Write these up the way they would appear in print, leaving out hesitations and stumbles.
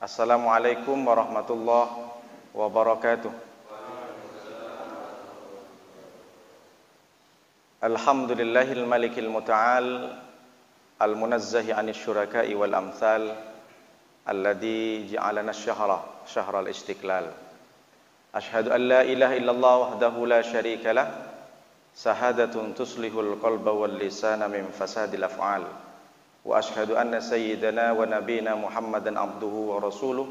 Assalamualaikum warahmatullahi wabarakatuh. Alhamdulillahil malikil muta'al al-munazzahi 'anil syuraka'i wal amthal alladzi ja'alana syahral istiqlal. Ashhadu an la ilaha illallah wahdahu la syarika lah, sahadatun tuslihul qalba wal lisana min fasadil af'al. Wa ashhadu anna sayyidana wa nabiyana Muhammadan abduhu wa rasuluh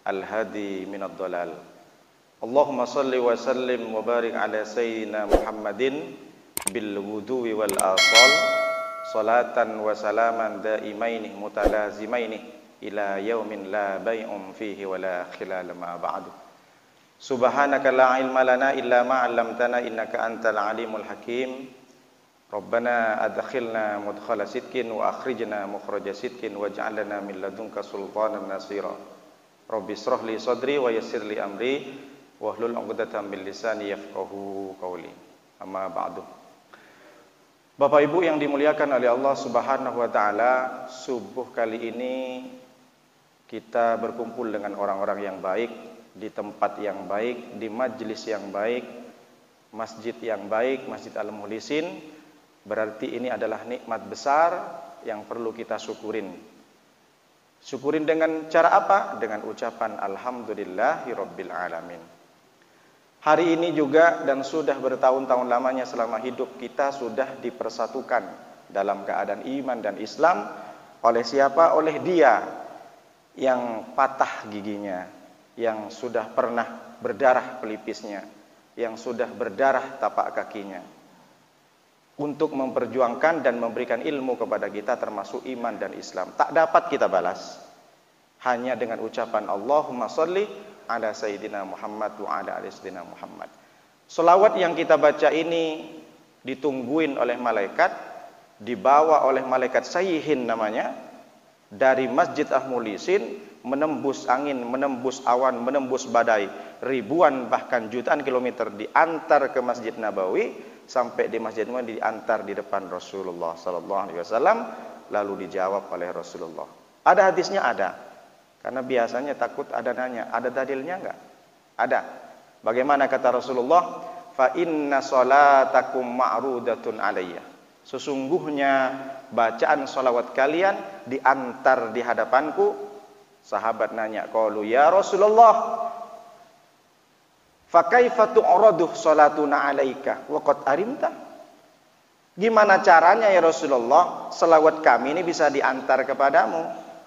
al-hadi minad dalal. Allahumma salli wa sallim wa barik ala sayyidina Muhammadin bil wudu'i wal asal, salatan wa salaman daimaini mutalazimaini ila yaumin la bai'un fihi wa la khilal ma ba'du. Subhanaka la ilma lana illa ma 'allamtana innaka antal alimul hakim. Rabbana adkhilna mudkhala sidqin wa akhrijna mukhraja sidqin waj'al lana min ladunka sultanan nasira. Rabbi ishrah li sadri wa yassir li amri wahlul 'uqdatam min lisani yafqahu qawli. Amma ba'du. Bapak Ibu yang dimuliakan oleh Allah Subhanahu wa taala, subuh kali ini kita berkumpul dengan orang-orang yang baik, di tempat yang baik, di majelis yang baik, masjid yang baik, Masjid Al-Mukhlisin. Berarti ini adalah nikmat besar yang perlu kita syukurin. Syukurin dengan cara apa? Dengan ucapan alhamdulillahirabbil alamin. Hari ini juga dan sudah bertahun-tahun lamanya selama hidup kita sudah dipersatukan dalam keadaan iman dan Islam. Oleh siapa? Oleh Dia yang patah giginya, yang sudah pernah berdarah pelipisnya, yang sudah berdarah tapak kakinya, untuk memperjuangkan dan memberikan ilmu kepada kita termasuk iman dan Islam. Tak dapat kita balas hanya dengan ucapan Allahumma sholli ala sayyidina Muhammad wa ala ali sayyidina Muhammad. Selawat yang kita baca ini ditungguin oleh malaikat, dibawa oleh malaikat sayyihin namanya, dari Masjid Al-Mukhlisin, menembus angin, menembus awan, menembus badai, ribuan bahkan jutaan kilometer, diantar ke Masjid Nabawi. Sampai di Masjid Nabawi diantar di depan Rasulullah sallallahu alaihi wasallam, lalu dijawab oleh Rasulullah. Ada hadisnya? Ada. Karena biasanya takut ada nanya, ada dalilnya enggak? Ada. Bagaimana kata Rasulullah? Fa inna salatakum ma'rudatun alayya. Sesungguhnya bacaan salawat kalian diantar di hadapanku. Sahabat nanya, qalu ya Rasulullah, fa kaifa tu'radu salatuna 'alaika wa qad arimta? Gimana caranya ya Rasulullah selawat kami ini bisa diantar kepadamu?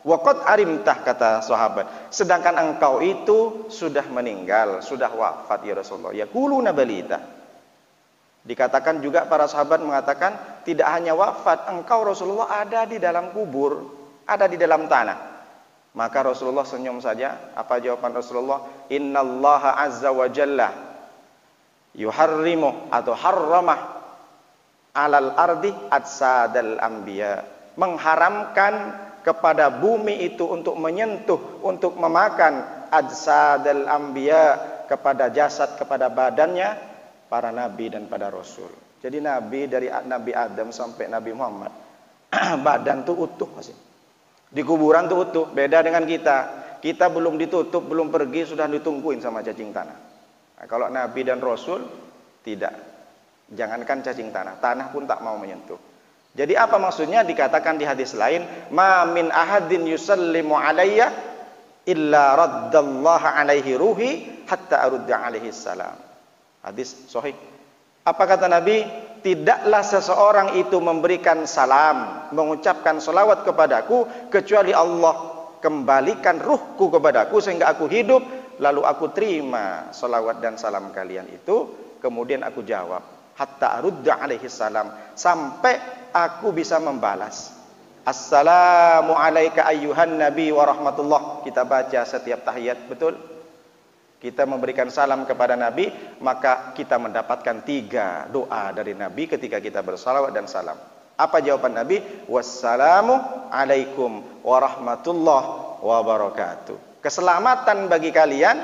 Wa qad arimta, kata sahabat, sedangkan engkau itu sudah meninggal, sudah wafat ya Rasulullah. Yaquluna balita. Dikatakan juga para sahabat mengatakan tidak hanya wafat, engkau Rasulullah ada di dalam kubur, ada di dalam tanah. Maka Rasulullah senyum saja. Apa jawaban Rasulullah? Innallaha azza wa jalla yuharrimu atau harramah alal ardi atsadal anbiya. Mengharamkan kepada bumi itu untuk menyentuh, untuk memakan atsadal anbiya, kepada jasad, kepada badannya para nabi dan pada rasul. Jadi nabi dari Nabi Adam sampai Nabi Muhammad badan tuh utuh masih. Di kuburan tuh utuh. Beda dengan kita. Kita belum ditutup, belum pergi sudah ditungguin sama cacing tanah. Nah, kalau Nabi dan Rasul tidak. Jangankan cacing tanah, tanah pun tak mau menyentuh. Jadi apa maksudnya? Dikatakan di hadis lain, ma min ahadin yusallimu alayya illa raddallaha alaihi ruhi hatta arudda alaihi salam. Hadis sahih. Apa kata Nabi? Tidaklah seseorang itu memberikan salam, mengucapkan salawat kepadaku, kecuali Allah kembalikan ruhku kepadaku sehingga aku hidup, lalu aku terima salawat dan salam kalian itu, kemudian aku jawab hatta arudda alaihi salam, sampai aku bisa membalas. Assalamu alayka ayyuhan nabi wa rahmatullah. Kita baca setiap tahiyat, betul? Kita memberikan salam kepada Nabi, maka kita mendapatkan 3 doa dari Nabi ketika kita bersalawat dan salam. Apa jawaban Nabi? Wassalamu alaikum warahmatullahi wabarakatuh. Keselamatan bagi kalian,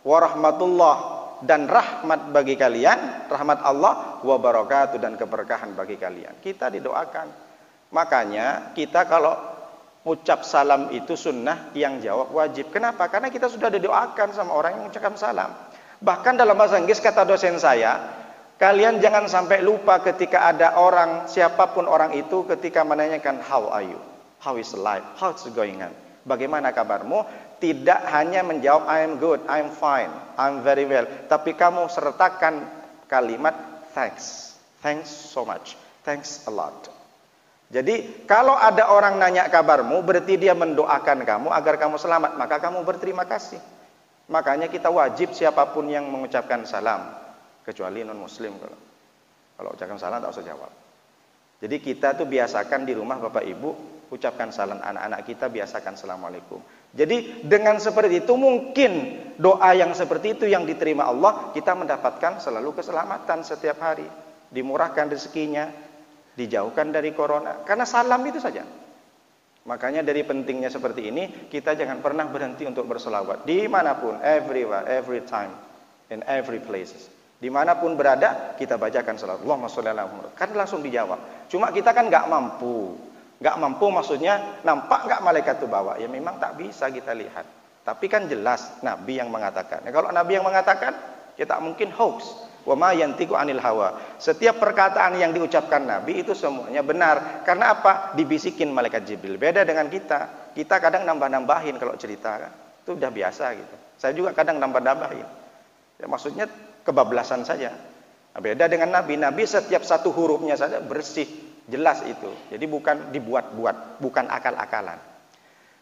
warahmatullah, dan rahmat bagi kalian, rahmat Allah, wabarakatuh, dan keberkahan bagi kalian. Kita didoakan. Makanya kita kalau Ucap salam itu sunnah, yang jawab wajib. Kenapa? Karena kita sudah didoakan sama orang yang mengucapkan salam. Bahkan dalam bahasa Inggris kata dosen saya, kalian jangan sampai lupa ketika ada orang, siapapun orang itu, ketika menanyakan how are you, how is life, how is going on, bagaimana kabarmu, tidak hanya menjawab I am good, I am fine, I am very well, tapi kamu sertakan kalimat thanks, thanks so much, thanks a lot. Jadi kalau ada orang nanya kabarmu, berarti dia mendoakan kamu agar kamu selamat, maka kamu berterima kasih. Makanya kita wajib siapapun yang mengucapkan salam, kecuali non muslim, kalau ucapkan salam tak usah jawab. Jadi kita tuh biasakan di rumah Bapak Ibu, ucapkan salam, anak-anak kita biasakan assalamualaikum. Jadi dengan seperti itu mungkin doa yang seperti itu yang diterima Allah, kita mendapatkan selalu keselamatan setiap hari, dimurahkan rezekinya, dijauhkan dari corona, karena salam itu saja. Makanya dari pentingnya seperti ini, kita jangan pernah berhenti untuk berselawat dimanapun, everywhere, every time, in every places. Dimanapun berada, kita bacakan selawat Allahumma sholli ala Muhammad, kan langsung dijawab. Cuma kita kan nggak mampu. Nggak mampu maksudnya nampak nggak malaikat itu bawa? Ya memang tak bisa kita lihat. Tapi kan jelas Nabi yang mengatakan. Kalau Nabi yang mengatakan, kita mungkin hoax. Wa ma yantiqu anil hawa. Setiap perkataan yang diucapkan Nabi itu semuanya benar. Karena apa? Dibisikin malaikat Jibril. Beda dengan kita. Kita kadang nambah-nambahin kalau cerita kan. Itu udah biasa gitu. Saya juga kadang nambah-nambahin. Ya maksudnya kebablasan saja. Nah, beda dengan Nabi. Nabi setiap satu hurufnya saja bersih, jelas itu. Jadi bukan dibuat-buat, bukan akal-akalan.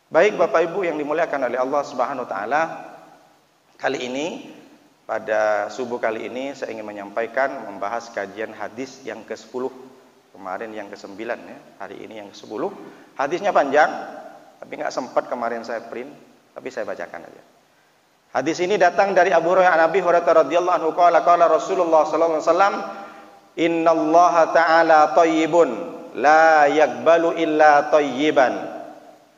Baik Bapak Ibu yang dimuliakan oleh Allah Subhanahu wa taala, kali ini pada subuh kali ini saya ingin menyampaikan membahas kajian hadis yang ke-10. Kemarin yang ke-9 ya, hari ini yang ke-10. Hadisnya panjang, tapi nggak sempat kemarin saya print, tapi saya bacakan aja. Hadis ini datang dari Abu Hurairah, Abi Hurairah radhiyallahu anhu qala Rasulullah sallallahu alaihi wasallam, innallaha ta'ala thayyibun la yaqbalu illa thayyiban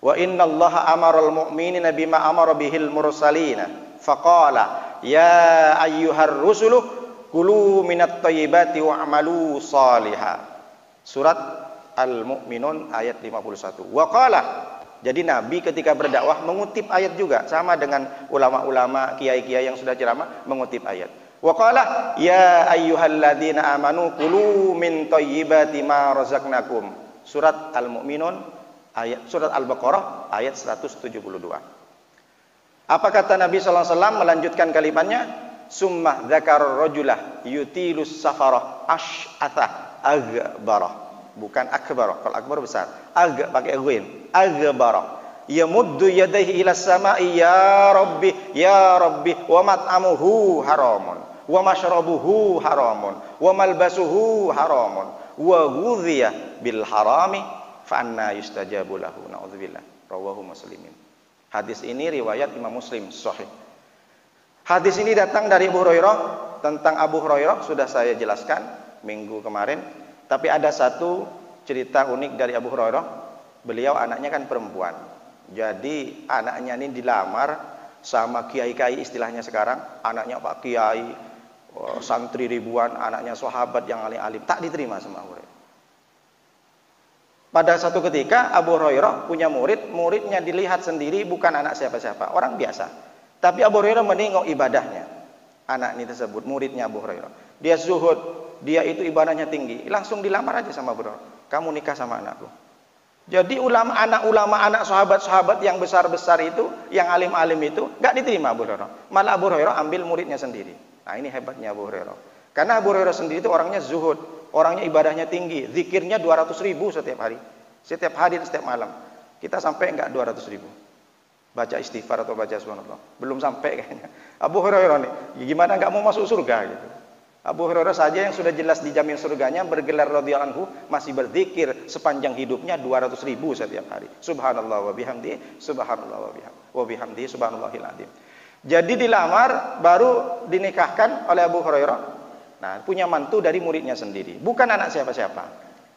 wa innallaha amaral mu'minina bima amara bihil mursalina faqala ya ayyuhar rusulu kulu minat thayyibati wa'malu salihah. Surat Al-Mu'minun ayat 51. Wa qala, jadi Nabi ketika berdakwah mengutip ayat juga, sama dengan ulama-ulama, kiai-kiai yang sudah ceramah mengutip ayat. Wa qala ya ayyuhalladzina amanu kulu min thayyibati ma razaqnakum. Surat Al-Mu'minun ayat, surat Al-Baqarah ayat 172. Apa kata Nabi sallallahu alaihi wasallam melanjutkan kalimatnya? Summa dzakara rajulah yutilus safara ash'atha aghbara. Bukan akbar, kalau akbar besar. Pakai ghin. Aghbara. Yamuddu yadayhi ila samai ya rabbi wa mat'amuhu haramun wa mashrabuhu haramun wa malbasuhu haramun wa ghudhiya bil harami fa anna yustajabu lahu. Naudzubillah. Rawahu Muslimin. Hadis ini riwayat Imam Muslim sahih. Hadis ini datang dari Abu Hurairah. Tentang Abu Hurairah sudah saya jelaskan minggu kemarin. Tapi ada satu cerita unik dari Abu Hurairah. Beliau anaknya kan perempuan. Jadi anaknya ini dilamar sama kiai-kiai istilahnya sekarang. Anaknya Pak Kiai, santri ribuan, anaknya sahabat yang alim-alim. Tak diterima sama Abu Hurairah. Pada satu ketika Abu Hurairah punya murid. Muridnya dilihat sendiri bukan anak siapa-siapa, orang biasa. Tapi Abu Hurairah menengok ibadahnya. Anak ini tersebut, muridnya Abu Hurairah. Dia zuhud, dia itu ibadahnya tinggi. Langsung dilamar aja sama Abu Hurairah. Kamu nikah sama anakku. Jadi anak sahabat-sahabat yang besar-besar itu, yang alim-alim itu, gak diterima Abu Hurairah. Malah Abu Hurairah ambil muridnya sendiri. Nah ini hebatnya Abu Hurairah. Karena Abu Hurairah sendiri itu orangnya zuhud, orangnya ibadahnya tinggi, zikirnya 200.000 setiap hari. Setiap hari dan setiap malam. Kita sampai enggak 200.000. Baca istighfar atau baca subhanallah. Belum sampai kayaknya. Abu Hurairah nih, gimana enggak mau masuk surga gitu. Abu Hurairah saja yang sudah jelas dijamin surganya, bergelar radhiyallahu anhu, masih berzikir sepanjang hidupnya 200.000 setiap hari. Subhanallah wa bihamdi, subhanallah wa bihamdi, subhanallahil azim. Jadi dilamar, baru dinikahkan oleh Abu Hurairah. Nah, punya mantu dari muridnya sendiri, bukan anak siapa-siapa.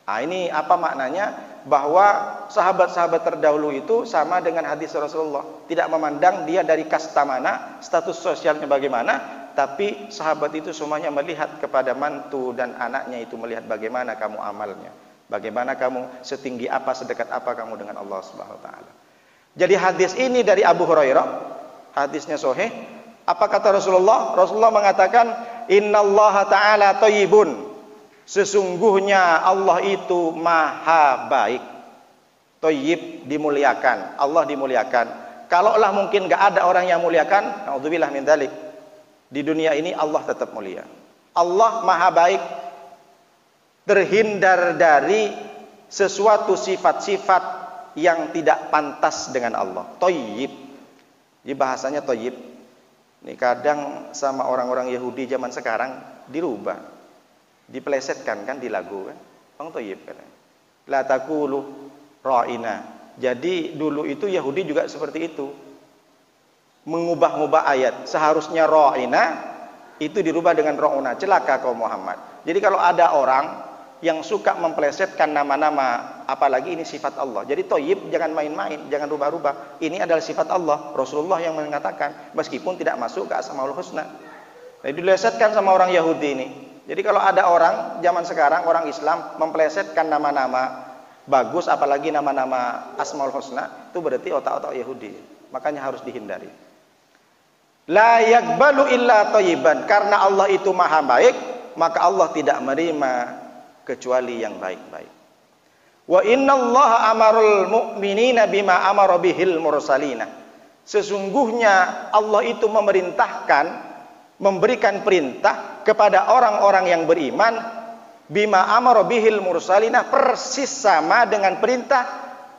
Nah, ini apa maknanya? Bahwa sahabat-sahabat terdahulu itu sama dengan hadis Rasulullah, tidak memandang dia dari kasta mana, status sosialnya bagaimana, tapi sahabat itu semuanya melihat kepada mantu dan anaknya itu, melihat bagaimana kamu amalnya, Bagaimana kamu, setinggi apa, sedekat apa kamu dengan Allah Subhanahu wa taala. Jadi hadis ini dari Abu Hurairah, hadisnya sahih. Apa kata Rasulullah? Rasulullah mengatakan, "Innallaha ta'ala thayyibun." Sesungguhnya Allah itu maha baik. Thayyib, dimuliakan. Allah dimuliakan. Kalaulah mungkin enggak ada orang yang muliakan, naudzubillah min dzalik. Di dunia ini Allah tetap mulia. Allah maha baik, terhindar dari sesuatu sifat-sifat yang tidak pantas dengan Allah. Thayyib. Di bahasanya thayyib. Ini kadang sama orang-orang Yahudi zaman sekarang dirubah, dipelesetkan kan di lagu kan. Bang thayyib kan. La taqulu ra'ina. Jadi dulu itu Yahudi juga seperti itu. Mengubah-ubah ayat. Seharusnya ra'ina itu dirubah dengan ra'una. Celaka kaum Muhammad. Jadi kalau ada orang yang suka memplesetkan nama-nama, apalagi ini sifat Allah. Jadi thayyib jangan main-main, jangan rubah-rubah. Ini adalah sifat Allah. Rasulullah yang mengatakan, meskipun tidak masuk ke Asmaul Husna. Jadi dilesetkan sama orang Yahudi ini. Jadi kalau ada orang zaman sekarang, orang Islam memplesetkan nama-nama bagus, apalagi nama-nama Asmaul Husna, itu berarti otak-otak Yahudi. Makanya harus dihindari. La yakbalu illa thayyiban. Karena Allah itu maha baik, maka Allah tidak menerima kecuali yang baik-baik. Wa innallaha amarul mu'minina bima amara bihil mursalina. Sesungguhnya Allah itu memerintahkan, memberikan perintah kepada orang-orang yang beriman bima amara bihil mursalina, persis sama dengan perintah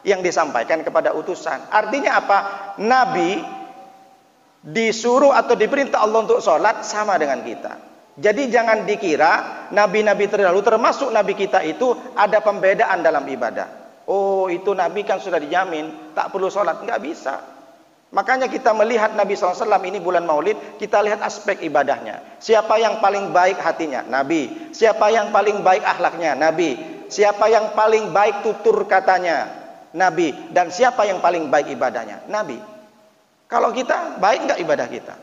yang disampaikan kepada utusan. Artinya apa? Nabi disuruh atau diperintah Allah untuk sholat sama dengan kita. Jadi jangan dikira nabi-nabi terdahulu termasuk nabi kita itu ada pembedaan dalam ibadah. Oh itu nabi kan sudah dijamin tak perlu sholat, nggak bisa. Makanya kita melihat Nabi SAW ini bulan Maulid, kita lihat aspek ibadahnya. Siapa yang paling baik hatinya? Nabi. Siapa yang paling baik akhlaknya? Nabi. Siapa yang paling baik tutur katanya? Nabi. Dan siapa yang paling baik ibadahnya? Nabi. Kalau kita baik nggak ibadah kita?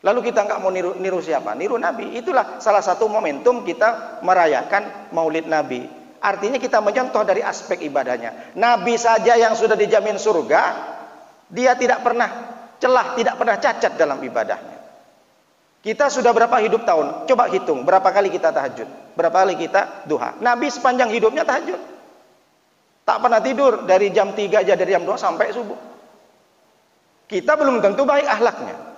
Lalu kita nggak mau niru siapa? Niru Nabi. Itulah salah satu momentum kita merayakan Maulid Nabi. Artinya kita mencontoh dari aspek ibadahnya. Nabi saja yang sudah dijamin surga, dia tidak pernah celah, tidak pernah cacat dalam ibadahnya. Kita sudah berapa hidup tahun? Coba hitung berapa kali kita tahajud, berapa kali kita duha. Nabi sepanjang hidupnya tahajud, tak pernah tidur dari jam 3 aja, dari jam 2 sampai subuh. Kita belum tentu baik akhlaknya.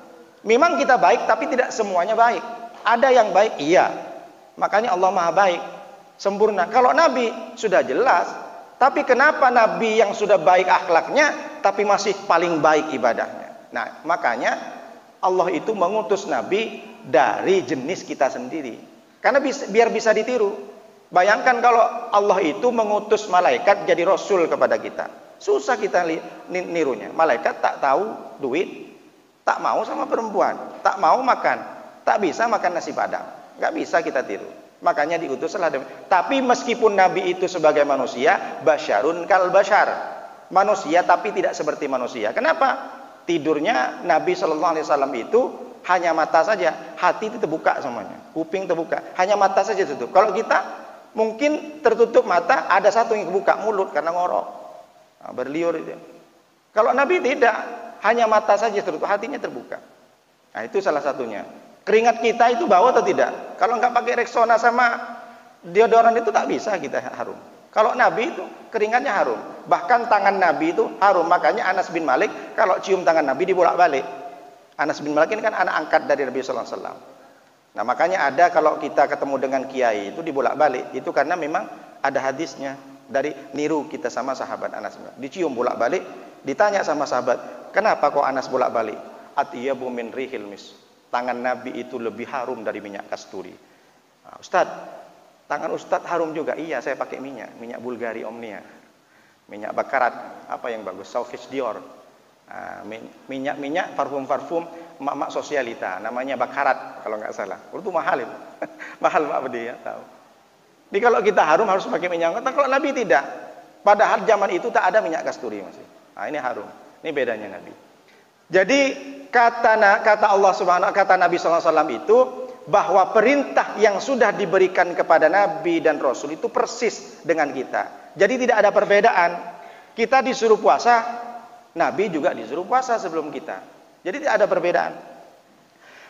Memang kita baik, tapi tidak semuanya baik. Ada yang baik, iya. Makanya Allah maha baik, sempurna. Kalau Nabi sudah jelas, tapi kenapa Nabi yang sudah baik akhlaknya, tapi masih paling baik ibadahnya? Nah, makanya Allah itu mengutus Nabi dari jenis kita sendiri. Karena biar bisa ditiru. Bayangkan kalau Allah itu mengutus malaikat jadi rasul kepada kita. Susah kita nirunya. Malaikat tak tahu duit, tak mau sama perempuan, tak mau makan, tak bisa makan nasi padang, nggak bisa kita tiru. Makanya diutuslah. Tapi meskipun Nabi itu sebagai manusia, basyarun kal basyar, manusia tapi tidak seperti manusia. Kenapa? Tidurnya Nabi Shallallahu Alaihi Wasallam itu hanya mata saja, hati itu terbuka semuanya, kuping terbuka, hanya mata saja tutup. Kalau kita mungkin tertutup mata, ada satu yang terbuka, mulut karena ngorok, berliur itu. Kalau Nabi tidak. Hanya mata saja tertutup, hatinya terbuka. Nah itu salah satunya. Keringat kita itu bau atau tidak? Kalau nggak pakai Rexona sama deodoran itu tak bisa kita harum. Kalau Nabi itu keringatnya harum. Bahkan tangan Nabi itu harum. Makanya Anas bin Malik kalau cium tangan Nabi dibolak-balik. Anas bin Malik ini kan anak angkat dari Nabi Sallallahu Alaihi Wasallam. Nah makanya ada kalau kita ketemu dengan kiai itu dibolak-balik. Itu karena memang ada hadisnya dari niru kita sama sahabat Anas. Dicium bolak-balik, ditanya sama sahabat, kenapa kok Anas bolak-balik? Atyabu min rihil mis. Tangan Nabi itu lebih harum dari minyak kasturi. Nah, Ustaz, tangan Ustaz harum juga. Iya, saya pakai minyak Bulgari Omnia. Minyak bakarat, apa yang bagus? Sauvage Dior. Nah, minyak parfum emak-emak sosialita, namanya bakarat kalau nggak salah. Itu mahal itu. Mahal Pak Bedi ya, tahu. Jadi kalau kita harum harus pakai minyak. Kalau Nabi tidak. Padahal zaman itu tak ada minyak kasturi masih. Nah, ini harum. Ini bedanya Nabi. Jadi kata Allah Subhanahu, kata Nabi SAW itu, bahwa perintah yang sudah diberikan kepada Nabi dan Rasul itu persis dengan kita. Jadi tidak ada perbedaan. Kita disuruh puasa, Nabi juga disuruh puasa sebelum kita. Jadi tidak ada perbedaan.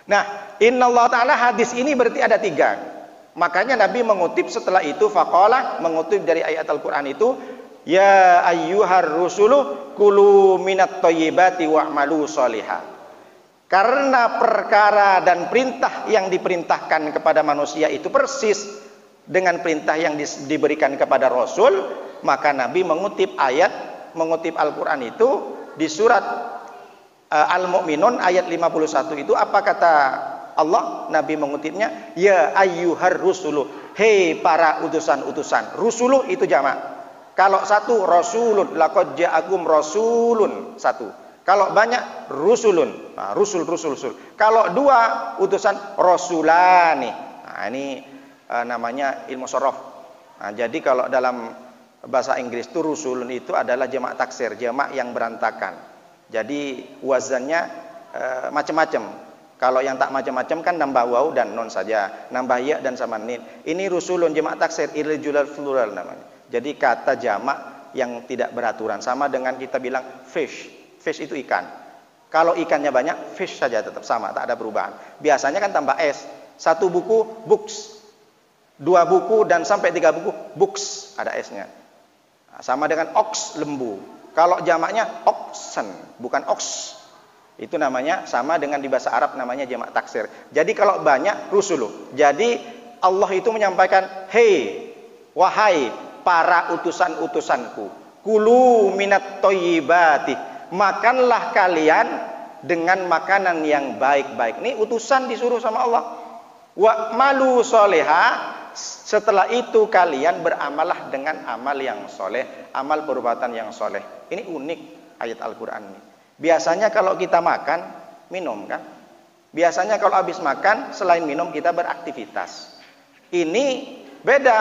Nah, innallaha ta'ala, hadis ini berarti ada 3. Makanya Nabi mengutip setelah itu faqala, mengutip dari ayat Al-Qur'an itu, ya ayyuhar rusulu kulu minat thayyibati wa'malu sholihah. Karena perkara dan perintah yang diperintahkan kepada manusia itu persis dengan perintah yang diberikan kepada Rasul, maka Nabi mengutip Al-Qur'an itu di surat Al-Mu'minun ayat 51 itu apa kata Allah? Nabi mengutipnya, ya ayyuhar rusulu, hei para utusan-utusan. Rusulu itu jamak. Kalau satu rasulun, laqad ja'akum rasulun, satu. Kalau banyak rusulun, nah, rusul. Kalau 2 utusan rasulani. Nah, ini namanya ilmu sorof. Nah, jadi kalau dalam bahasa Inggris itu rusulun itu adalah jamak taksir, jamak yang berantakan. Jadi wazannya macam-macam. Kalau yang tak macam-macam kan nambah waw dan non saja, nambah ya dan sama nin. Ini rusulun jamak taksir, irregular plural namanya. Jadi kata jamak yang tidak beraturan, sama dengan kita bilang fish. Fish itu ikan. Kalau ikannya banyak, fish saja tetap sama, tak ada perubahan. Biasanya kan tambah s. 1 buku, books. 2 buku dan sampai 3 buku, books, ada s-nya. Nah, sama dengan ox, lembu. Kalau jamaknya oxen, bukan ox. Itu namanya sama dengan di bahasa Arab namanya jamak taksir. Jadi kalau banyak, rusulu. Jadi Allah itu menyampaikan, hei, wahai para utusan-utusanku, kulu minat thayyibati, makanlah kalian dengan makanan yang baik-baik. Ini utusan disuruh sama Allah. Wa malu soleha, setelah itu kalian beramallah dengan amal yang soleh, amal perbuatan yang soleh. Ini unik ayat Al-Quran ini. Biasanya kalau kita makan, minum kan. Biasanya kalau habis makan, selain minum kita beraktivitas. Ini beda.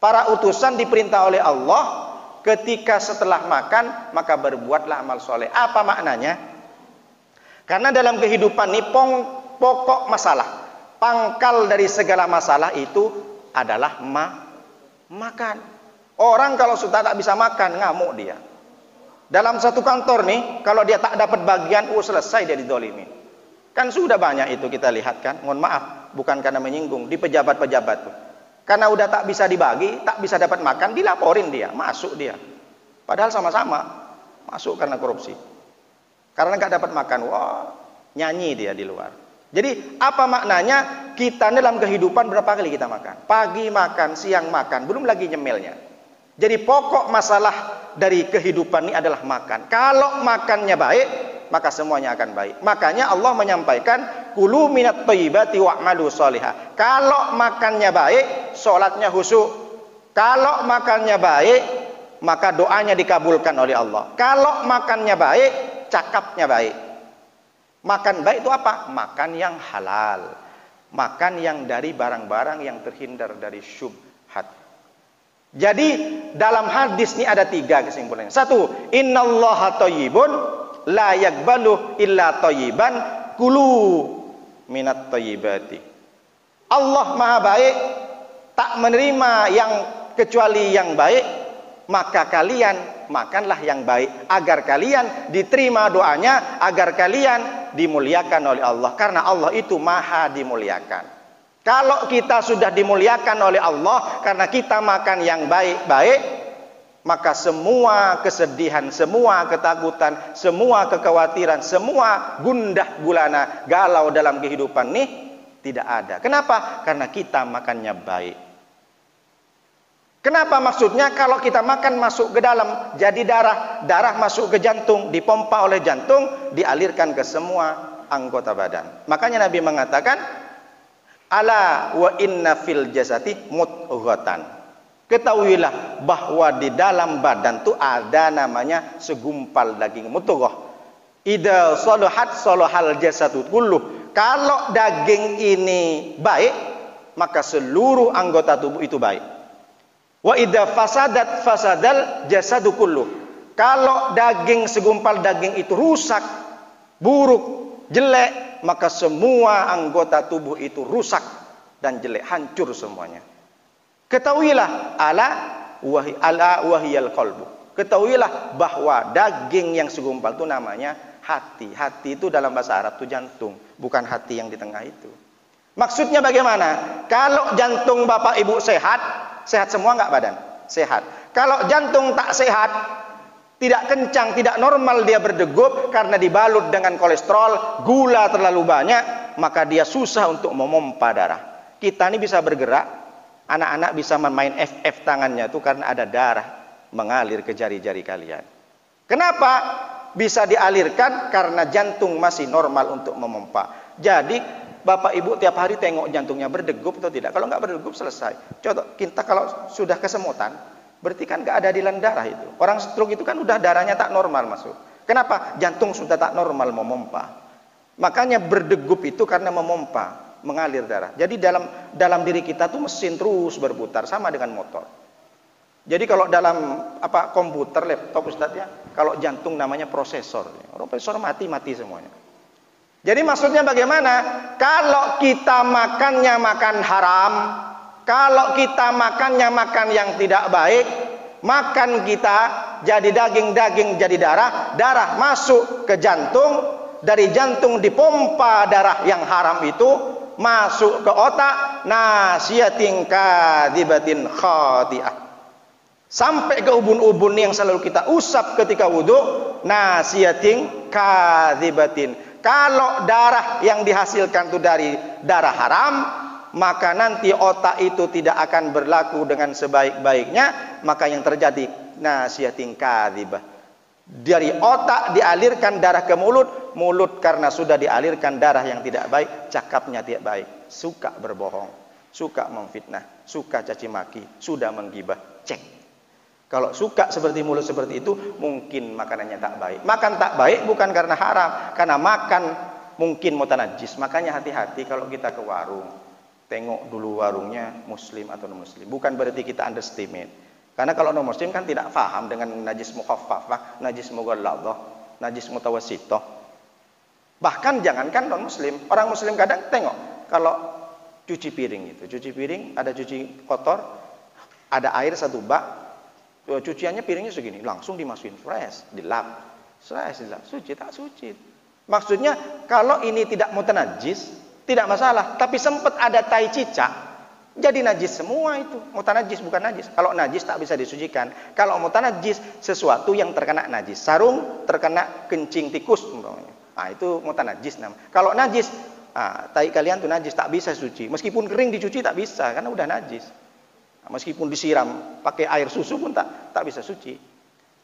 Para utusan diperintah oleh Allah, ketika setelah makan maka berbuatlah amal soleh. Apa maknanya? Karena dalam kehidupan ini pokok masalah, pangkal dari segala masalah itu adalah makan. Orang kalau sudah tak bisa makan, ngamuk dia. Dalam satu kantor nih, kalau dia tak dapat bagian, selesai dia didolimin. Kan sudah banyak itu kita lihat kan. Mohon maaf, bukan karena menyinggung, di pejabat-pejabat tuh. Karena udah tak bisa dibagi, tak bisa dapat makan, dilaporin dia, masuk dia. Padahal sama-sama masuk karena korupsi. Karena nggak dapat makan, wah, nyanyi dia di luar. Jadi apa maknanya? Kita dalam kehidupan berapa kali kita makan? Pagi makan, siang makan, belum lagi nyemilnya. Jadi pokok masalah dari kehidupan ini adalah makan. Kalau makannya baik, maka semuanya akan baik. Makanya Allah menyampaikan kulu minat thayyibati wa'malu sholihah. Kalau makannya baik, sholatnya khusyuk. Kalau makannya baik, maka doanya dikabulkan oleh Allah. Kalau makannya baik, cakapnya baik. Makan baik itu apa? Makan yang halal. Makan yang dari barang-barang yang terhindar dari syubhat. Jadi dalam hadis ini ada 3 kesimpulannya. 1, innallaha thayyibun la yaqbalu illa thayyiban kulu minat thayyibati. Allah Maha baik, tak menerima yang kecuali yang baik, maka kalian makanlah yang baik agar kalian diterima doanya, agar kalian dimuliakan oleh Allah, karena Allah itu Maha dimuliakan. Kalau kita sudah dimuliakan oleh Allah karena kita makan yang baik-baik, maka semua kesedihan, semua ketakutan, semua kekhawatiran, semua gundah gulana, galau dalam kehidupan ini tidak ada. Kenapa? Karena kita makannya baik. Kenapa maksudnya? Kalau kita makan masuk ke dalam, jadi darah masuk ke jantung, dipompa oleh jantung, dialirkan ke semua anggota badan. Makanya Nabi mengatakan, ala wa inna fil jasati mudghatan. Ketahuilah bahwa di dalam badan itu ada namanya segumpal daging, mudghah. Idza salahat salahal jasadu kulluh. Kalau daging ini baik, maka seluruh anggota tubuh itu baik. Wa idza fasadat fasadal jasadu kulluh. Kalau daging segumpal daging itu rusak, buruk, jelek, maka semua anggota tubuh itu rusak dan jelek, hancur semuanya. Ketahuilah ala wahiyal qalbu. Ketahuilah bahwa daging yang segumpal itu namanya hati. Hati itu dalam bahasa Arab itu jantung, bukan hati yang di tengah itu. Maksudnya bagaimana? Kalau jantung Bapak Ibu sehat, sehat semua nggak badan? Sehat. Kalau jantung tak sehat, tidak kencang, tidak normal, dia berdegup karena dibalut dengan kolesterol, gula terlalu banyak, maka dia susah untuk memompa darah. Kita ini bisa bergerak, anak-anak bisa main FF tangannya itu karena ada darah mengalir ke jari-jari kalian. Kenapa bisa dialirkan? Karena jantung masih normal untuk memompa. Jadi Bapak Ibu tiap hari tengok jantungnya berdegup atau tidak. Kalau nggak berdegup selesai. Contoh kita kalau sudah kesemutan, berarti kan nggak ada aliran darah itu. Orang stroke itu kan udah darahnya tak normal masuk. Kenapa? Jantung sudah tak normal memompa. Makanya berdegup itu karena memompa, mengalir darah. Jadi dalam diri kita tuh mesin terus berputar sama dengan motor. Jadi kalau dalam komputer, laptop Ustaz ya, kalau jantung namanya prosesor. Prosesor mati semuanya. Jadi maksudnya bagaimana? Kalau kita makannya makan haram, kalau kita makannya makan yang tidak baik, makan kita jadi daging jadi darah masuk ke jantung, dari jantung dipompa darah yang haram itu masuk ke otak, nasiyatin kadzibatin khati'ah. Sampai ke ubun-ubun yang selalu kita usap ketika wudu, nasiyatin kadzibatin. Kalau darah yang dihasilkan itu dari darah haram, maka nanti otak itu tidak akan berlaku dengan sebaik-baiknya, maka yang terjadi nasiyatin kadzibah. Dari otak dialirkan darah ke mulut, mulut karena sudah dialirkan darah yang tidak baik, cakapnya tidak baik, suka berbohong, suka memfitnah, suka caci maki, sudah menggibah. Cek. Kalau suka seperti mulut seperti itu, mungkin makanannya tak baik. Makan tak baik bukan karena haram, karena makan mungkin mutanajis. Makanya hati-hati kalau kita ke warung, tengok dulu warungnya muslim atau non muslim. Bukan berarti kita underestimate. Karena kalau non muslim kan tidak paham dengan najis mukhaffafah, najis mughalladhah, najis mutawassithah. Bahkan jangankan non muslim, orang muslim kadang tengok kalau cuci piring itu, cuci piring ada cuci kotor, ada air satu bak, cuciannya piringnya segini, langsung dimasukin fresh, dilap, suci tak suci. Maksudnya kalau ini tidak mutanajis, tidak masalah. Tapi sempat ada tai cicak, jadi najis semua itu. Mutanajis bukan najis. Kalau najis tak bisa disucikan. Kalau mutanajis sesuatu yang terkena najis, sarung terkena kencing tikus umpamanya. Itu mutanajis namanya. Kalau najis, tai kalian tuh najis, tak bisa suci. Meskipun kering dicuci tak bisa, karena udah najis. Meskipun disiram pakai air susu pun tak bisa suci.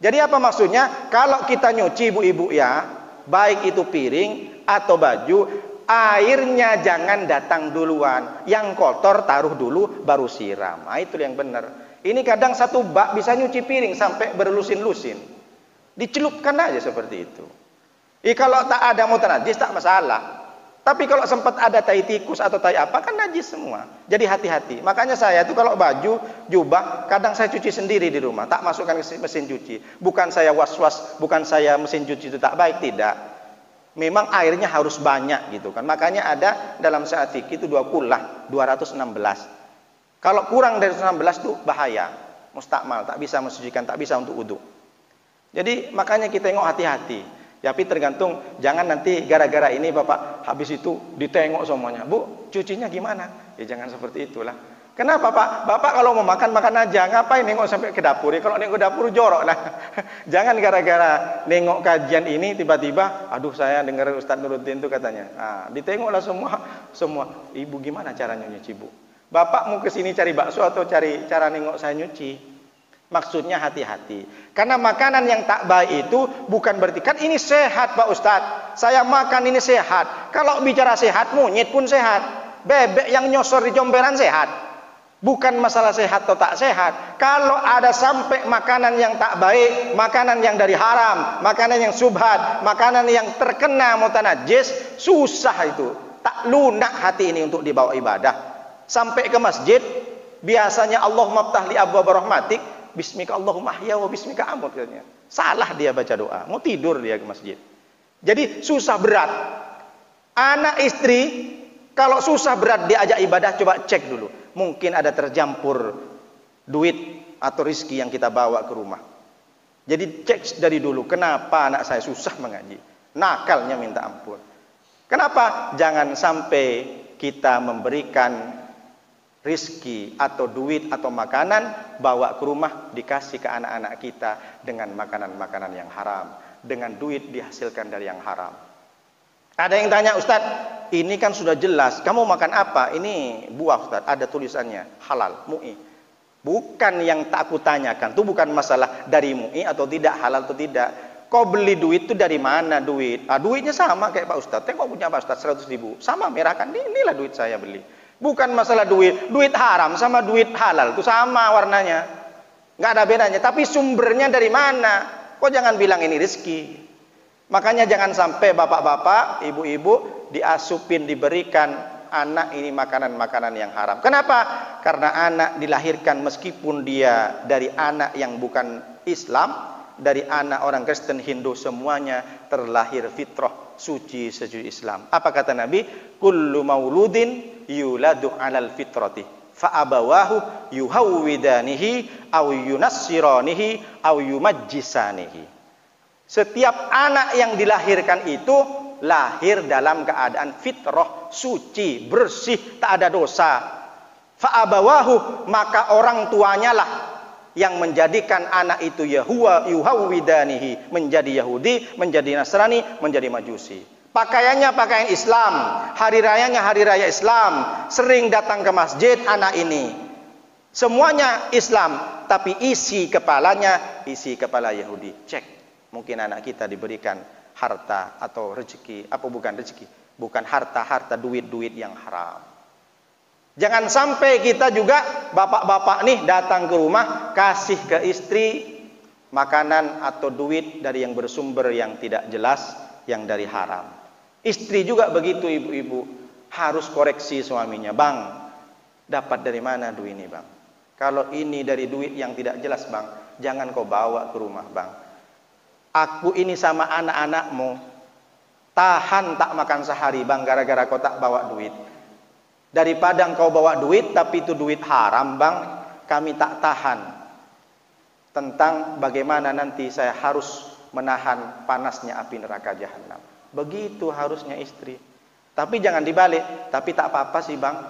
Jadi apa maksudnya? Kalau kita nyuci ibu-ibu ya, baik itu piring atau baju, airnya jangan datang duluan. Yang kotor taruh dulu baru siram. Itu yang benar. Ini kadang satu bak bisa nyuci piring sampai berlusin-lusin. Dicelupkan aja seperti itu. Kalau tak ada mutanajis tak masalah. Tapi kalau sempat ada tai tikus atau tai apa kan najis semua. Jadi hati-hati. Makanya saya itu kalau baju, jubah, kadang saya cuci sendiri di rumah. Tak masukkan ke mesin cuci. Bukan saya was-was, bukan saya mesin cuci itu tak baik, tidak. Memang airnya harus banyak gitu kan. Makanya ada dalam syariat fikih itu 2 kullah, 216. Kalau kurang dari 16 itu bahaya. Mustakmal, tak bisa mensucikan, tak bisa untuk wudu. Jadi makanya kita tengok hati-hati. Tapi tergantung, jangan nanti gara-gara ini Bapak habis itu ditengok semuanya. Bu, cucinya gimana? Ya jangan seperti itulah. Kenapa Pak? Bapak kalau mau makan, makan aja. Ngapain nengok sampai ke dapur? Ya, kalau nengok ke dapur jorok lah. Jangan gara-gara nengok kajian ini tiba-tiba, aduh saya dengar Ustaz Nuruddin itu katanya. Ditengoklah semua. Ibu gimana caranya nyuci Bu? Bapak mau ke sini cari bakso atau cari cara nengok saya nyuci? Maksudnya hati-hati. Karena makanan yang tak baik itu bukan berarti kan ini sehat Pak Ustadz. Saya makan ini sehat. Kalau bicara sehat, monyet pun sehat. Bebek yang nyosor di comberan sehat. Bukan masalah sehat atau tak sehat. Kalau ada sampai makanan yang tak baik, makanan yang dari haram, makanan yang subhat, makanan yang terkena mutanajis, susah itu. Tak lunak hati ini untuk dibawa ibadah. Sampai ke masjid, biasanya Allahumma ftah li abwaab rahmatik, bismika Allahumma ahya wa bismika amut katanya. Salah dia baca doa, mau tidur dia ke masjid. Jadi susah berat. Anak istri kalau susah berat diajak ibadah, coba cek dulu. Mungkin ada tercampur duit atau rizki yang kita bawa ke rumah. Jadi cek dari dulu, kenapa anak saya susah mengaji? Nakalnya minta ampun. Kenapa? Jangan sampai kita memberikan rizki atau duit atau makanan, bawa ke rumah, dikasih ke anak-anak kita dengan makanan-makanan yang haram, dengan duit dihasilkan dari yang haram. Ada yang tanya, Ustadz, ini kan sudah jelas, kamu makan apa? Ini buah, Ustadz, ada tulisannya, halal, MUI. Bukan yang tak aku tanyakan, itu bukan masalah dari MUI atau tidak, halal atau tidak. Kau beli duit itu dari mana duit? Duitnya sama kayak Pak Ustadz, tengok punya Pak Ustadz 100 ribu, sama merahkan, inilah duit saya beli. Bukan masalah duit haram sama duit halal, itu sama warnanya. Nggak ada bedanya, tapi sumbernya dari mana? Kau jangan bilang ini rezeki. Makanya jangan sampai bapak-bapak, ibu-ibu diasupin, diberikan anak ini makanan-makanan yang haram. Kenapa? Karena anak dilahirkan meskipun dia dari anak yang bukan Islam, dari anak orang Kristen, Hindu, semuanya terlahir fitrah suci sesuai Islam. Apa kata Nabi? Kullu mauludin yuladu 'alal fitrati fa abawahu yuhawwidanihi aw yunassiranihi aw yumajjisanihi. Setiap anak yang dilahirkan itu lahir dalam keadaan fitrah, suci, bersih, tak ada dosa. Fa'abawahu, maka orang tuanya lah yang menjadikan anak itu yuhawwidanihi, menjadi Yahudi, menjadi Nasrani, menjadi Majusi. Pakaiannya pakaian Islam, hari rayanya hari raya Islam, sering datang ke masjid anak ini. Semuanya Islam, tapi isi kepalanya isi kepala Yahudi. Cek. Mungkin anak kita diberikan harta atau rezeki, apa bukan rezeki? Bukan harta duit-duit yang haram. Jangan sampai kita juga bapak-bapak nih datang ke rumah kasih ke istri makanan atau duit dari yang bersumber yang tidak jelas, yang dari haram. Istri juga begitu, ibu-ibu harus koreksi suaminya. Bang, dapat dari mana duit ini, Bang? Kalau ini dari duit yang tidak jelas, Bang, jangan kau bawa ke rumah, Bang. Aku ini sama anak-anakmu tahan tak makan sehari, Bang, gara-gara kau tak bawa duit. Daripada engkau bawa duit tapi itu duit haram, Bang, kami tak tahan. Tentang bagaimana nanti saya harus menahan panasnya api neraka jahanam. Begitu harusnya istri. Tapi jangan dibalik, tapi tak apa-apa sih, Bang,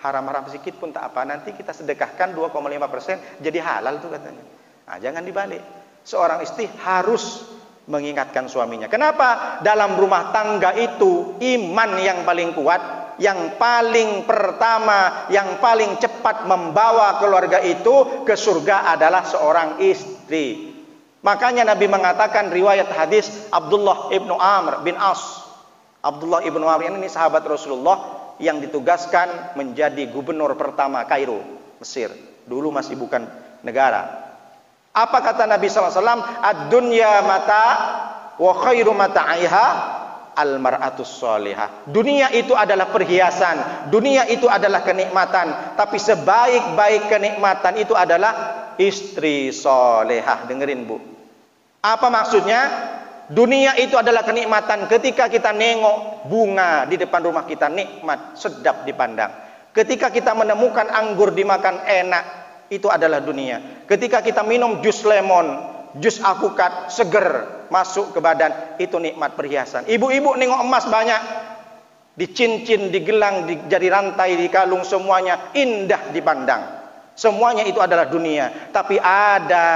haram-haram sedikit pun tak apa, nanti kita sedekahkan 2,5% jadi halal tuh katanya. Nah, jangan dibalik. Seorang istri harus mengingatkan suaminya. Kenapa? Dalam rumah tangga itu iman yang paling kuat, yang paling pertama, yang paling cepat membawa keluarga itu ke surga adalah seorang istri. Makanya Nabi mengatakan riwayat hadis Abdullah ibnu Amr bin As. Abdullah ibnu Amr ini sahabat Rasulullah yang ditugaskan menjadi gubernur pertama Kairo, Mesir. Dulu masih bukan negara. Apa kata Nabi SAW? Ad-dunya mata wa khairu mata'aiha al-mar'atus sholihah. Dunia itu adalah perhiasan, dunia itu adalah kenikmatan, tapi sebaik-baik kenikmatan itu adalah istri solehah. Dengerin, Bu. Apa maksudnya? Dunia itu adalah kenikmatan. Ketika kita nengok bunga di depan rumah kita, nikmat, sedap dipandang. Ketika kita menemukan anggur dimakan, enak, itu adalah dunia. Ketika kita minum jus lemon, jus alpukat, seger masuk ke badan, itu nikmat perhiasan. Ibu-ibu nengok emas banyak, di cincin, di gelang, di jari rantai, di kalung, semuanya indah dipandang. Semuanya itu adalah dunia. Tapi ada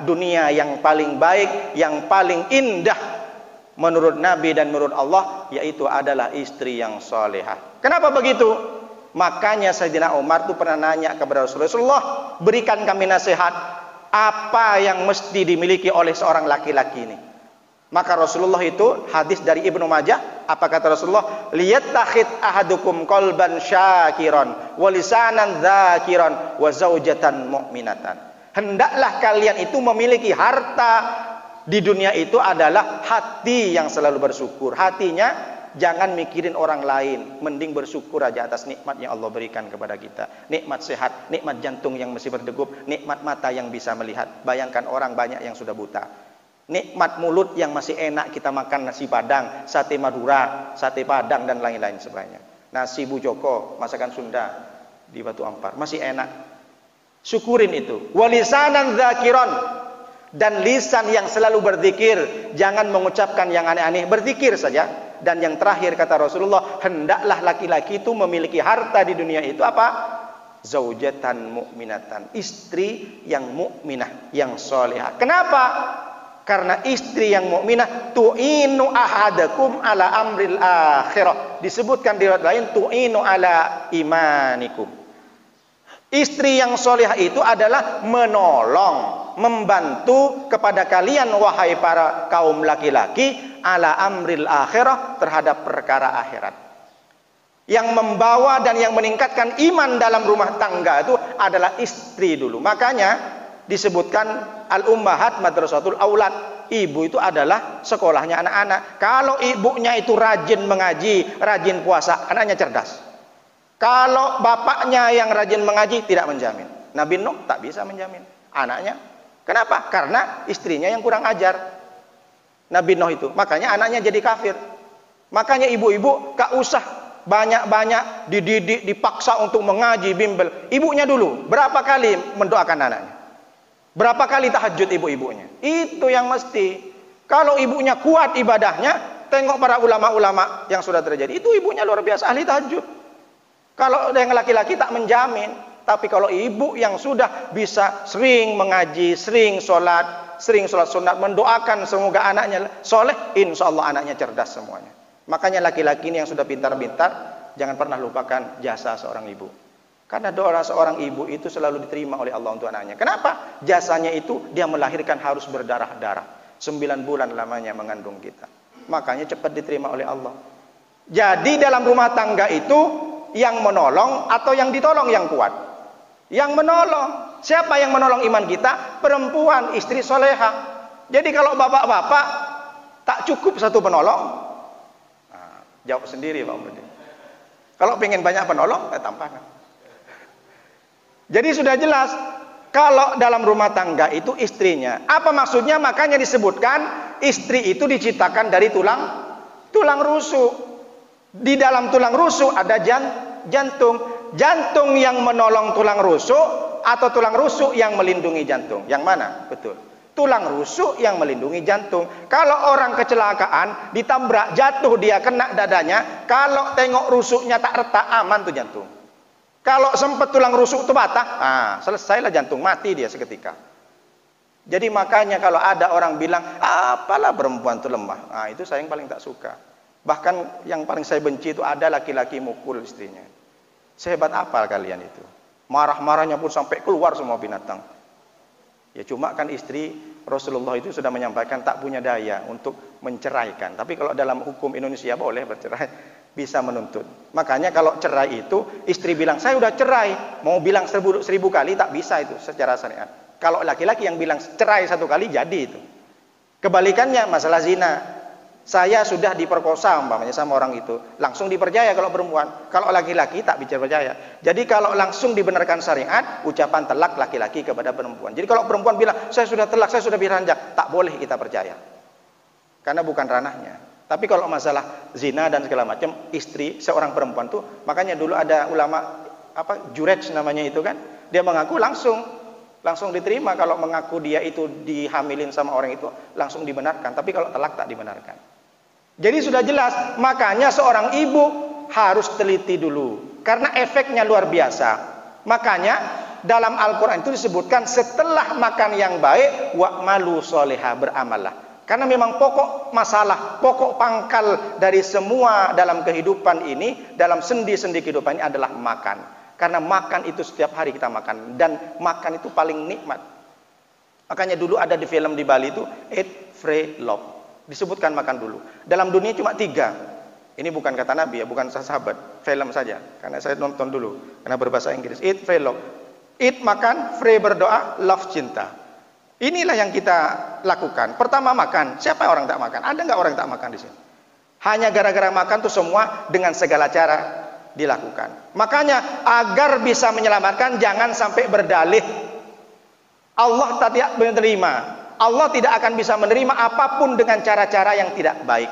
dunia yang paling baik, yang paling indah menurut Nabi dan menurut Allah, yaitu adalah istri yang solehah. Kenapa begitu? Makanya Sayyidina Umar tuh pernah nanya kepada Rasulullah, berikan kami nasihat, apa yang mesti dimiliki oleh seorang laki-laki ini. Maka Rasulullah itu hadis dari Ibnu Majah, apa kata Rasulullah? Liyattakhid ahadukum qalban syakiran wa lisanan dzakiran wa zaujatan mu'minatan. Hendaklah kalian itu memiliki harta di dunia itu adalah hati yang selalu bersyukur. Hatinya jangan mikirin orang lain, mending bersyukur aja atas nikmat yang Allah berikan kepada kita. Nikmat sehat, nikmat jantung yang masih berdegup, nikmat mata yang bisa melihat. Bayangkan orang banyak yang sudah buta. Nikmat mulut yang masih enak kita makan nasi Padang, sate Madura, sate Padang dan lain-lain sebagainya. Nasi Bu Joko, masakan Sunda di Batu Ampar, masih enak. Syukurin itu. Walisanan dzakiron, dan lisan yang selalu berzikir, jangan mengucapkan yang aneh-aneh, berzikir saja. Dan yang terakhir kata Rasulullah, hendaklah laki-laki itu memiliki harta di dunia itu apa? Zaujatan mu'minatan, istri yang mukminah, yang solehah. Kenapa? Karena istri yang mukminah tu'inu ahadakum ala amril akhirah. Disebutkan di riwayat lain tu'inu ala imanikum. Istri yang solehah itu adalah menolong, membantu kepada kalian wahai para kaum laki-laki ala amril akhirah, terhadap perkara akhirat. Yang membawa dan yang meningkatkan iman dalam rumah tangga itu adalah istri dulu. Makanya disebutkan al-ummahat madrasatul aulad. Ibu itu adalah sekolahnya anak-anak. Kalau ibunya itu rajin mengaji, rajin puasa, anaknya cerdas. Kalau bapaknya yang rajin mengaji, tidak menjamin. Nabi Nuh tak bisa menjamin anaknya. Kenapa? Karena istrinya yang kurang ajar. Nabi Nuh itu, makanya anaknya jadi kafir. Makanya ibu-ibu gak usah banyak-banyak dididik, dipaksa untuk mengaji, bimbel. Ibunya dulu, berapa kali mendoakan anaknya? Berapa kali tahajud ibu-ibunya? Itu yang mesti. Kalau ibunya kuat ibadahnya, tengok para ulama-ulama yang sudah terjadi. Itu ibunya luar biasa, ahli tahajud. Kalau yang laki-laki tak menjamin. Tapi kalau ibu yang sudah bisa sering mengaji, sering sholat sunat, mendoakan semoga anaknya soleh, insya Allah anaknya cerdas semuanya. Makanya laki-laki ini yang sudah pintar-pintar, jangan pernah lupakan jasa seorang ibu. Karena doa seorang ibu itu selalu diterima oleh Allah untuk anaknya. Kenapa? Jasanya itu dia melahirkan harus berdarah-darah. 9 bulan lamanya mengandung kita. Makanya cepat diterima oleh Allah. Jadi dalam rumah tangga itu yang menolong atau yang ditolong yang kuat? Yang menolong. Siapa yang menolong iman kita? Perempuan, istri soleha. Jadi kalau bapak-bapak tak cukup satu penolong, nah, jawab sendiri Pak Umar. Kalau pengen banyak penolong, tambahkan. Jadi sudah jelas, kalau dalam rumah tangga itu istrinya. Apa maksudnya? Makanya disebutkan istri itu diciptakan dari tulang rusuk. Di dalam tulang rusuk ada jantung. Jantung yang menolong tulang rusuk atau tulang rusuk yang melindungi jantung? Yang mana? Betul. Tulang rusuk yang melindungi jantung. Kalau orang kecelakaan, ditabrak, jatuh dia kena dadanya, kalau tengok rusuknya tak retak, aman tuh jantung. Kalau sempat tulang rusuk itu patah, selesailah jantung, mati dia seketika. Jadi makanya kalau ada orang bilang, apalah perempuan itu lemah, itu saya yang paling tak suka. Bahkan yang paling saya benci itu ada laki-laki mukul istrinya. Sehebat apa kalian itu? Marah-marahnya pun sampai keluar semua binatang. Ya cuma kan istri Rasulullah itu sudah menyampaikan tak punya daya untuk menceraikan. Tapi kalau dalam hukum Indonesia boleh bercerai, bisa menuntut. Makanya kalau cerai itu istri bilang saya udah cerai, mau bilang 1000 kali tak bisa itu secara syariat. Kalau laki-laki yang bilang cerai 1 kali jadi itu. Kebalikannya masalah zina. Saya sudah diperkosa umpamanya sama orang itu, langsung dipercaya kalau perempuan. Kalau laki-laki tak bisa percaya. Jadi kalau langsung dibenarkan syariat, ucapan talak laki-laki kepada perempuan. Jadi kalau perempuan bilang saya sudah talak, saya sudah beranjak, tak boleh kita percaya. Karena bukan ranahnya. Tapi kalau masalah zina dan segala macam, istri seorang perempuan tuh, makanya dulu ada ulama Jurej namanya itu kan, dia mengaku langsung diterima. Kalau mengaku dia itu dihamilin sama orang itu, langsung dibenarkan. Tapi kalau talak tak dibenarkan. Jadi sudah jelas, makanya seorang ibu harus teliti dulu. Karena efeknya luar biasa. Makanya dalam Al-Quran itu disebutkan setelah makan yang baik, wa'malu sholihah, beramallah. Karena memang pokok masalah, pokok pangkal dari semua dalam kehidupan ini, dalam sendi-sendi kehidupan ini adalah makan. Karena makan itu setiap hari kita makan. Dan makan itu paling nikmat. Makanya dulu ada di film di Bali itu, Eat, Pray, Love. Disebutkan makan dulu. Dalam dunia cuma 3. Ini bukan kata Nabi ya, bukan sahabat, film saja. Karena saya nonton dulu, karena berbahasa Inggris. Eat, pray, love. Eat, makan, pray, berdoa, love, cinta. Inilah yang kita lakukan. Pertama makan. Siapa orang tak makan? Ada nggak orang tak makan di sini? Hanya gara-gara makan tuh semua dengan segala cara dilakukan. Makanya agar bisa menyelamatkan, jangan sampai berdalih Allah tidak menerima. Allah tidak akan bisa menerima apapun dengan cara-cara yang tidak baik.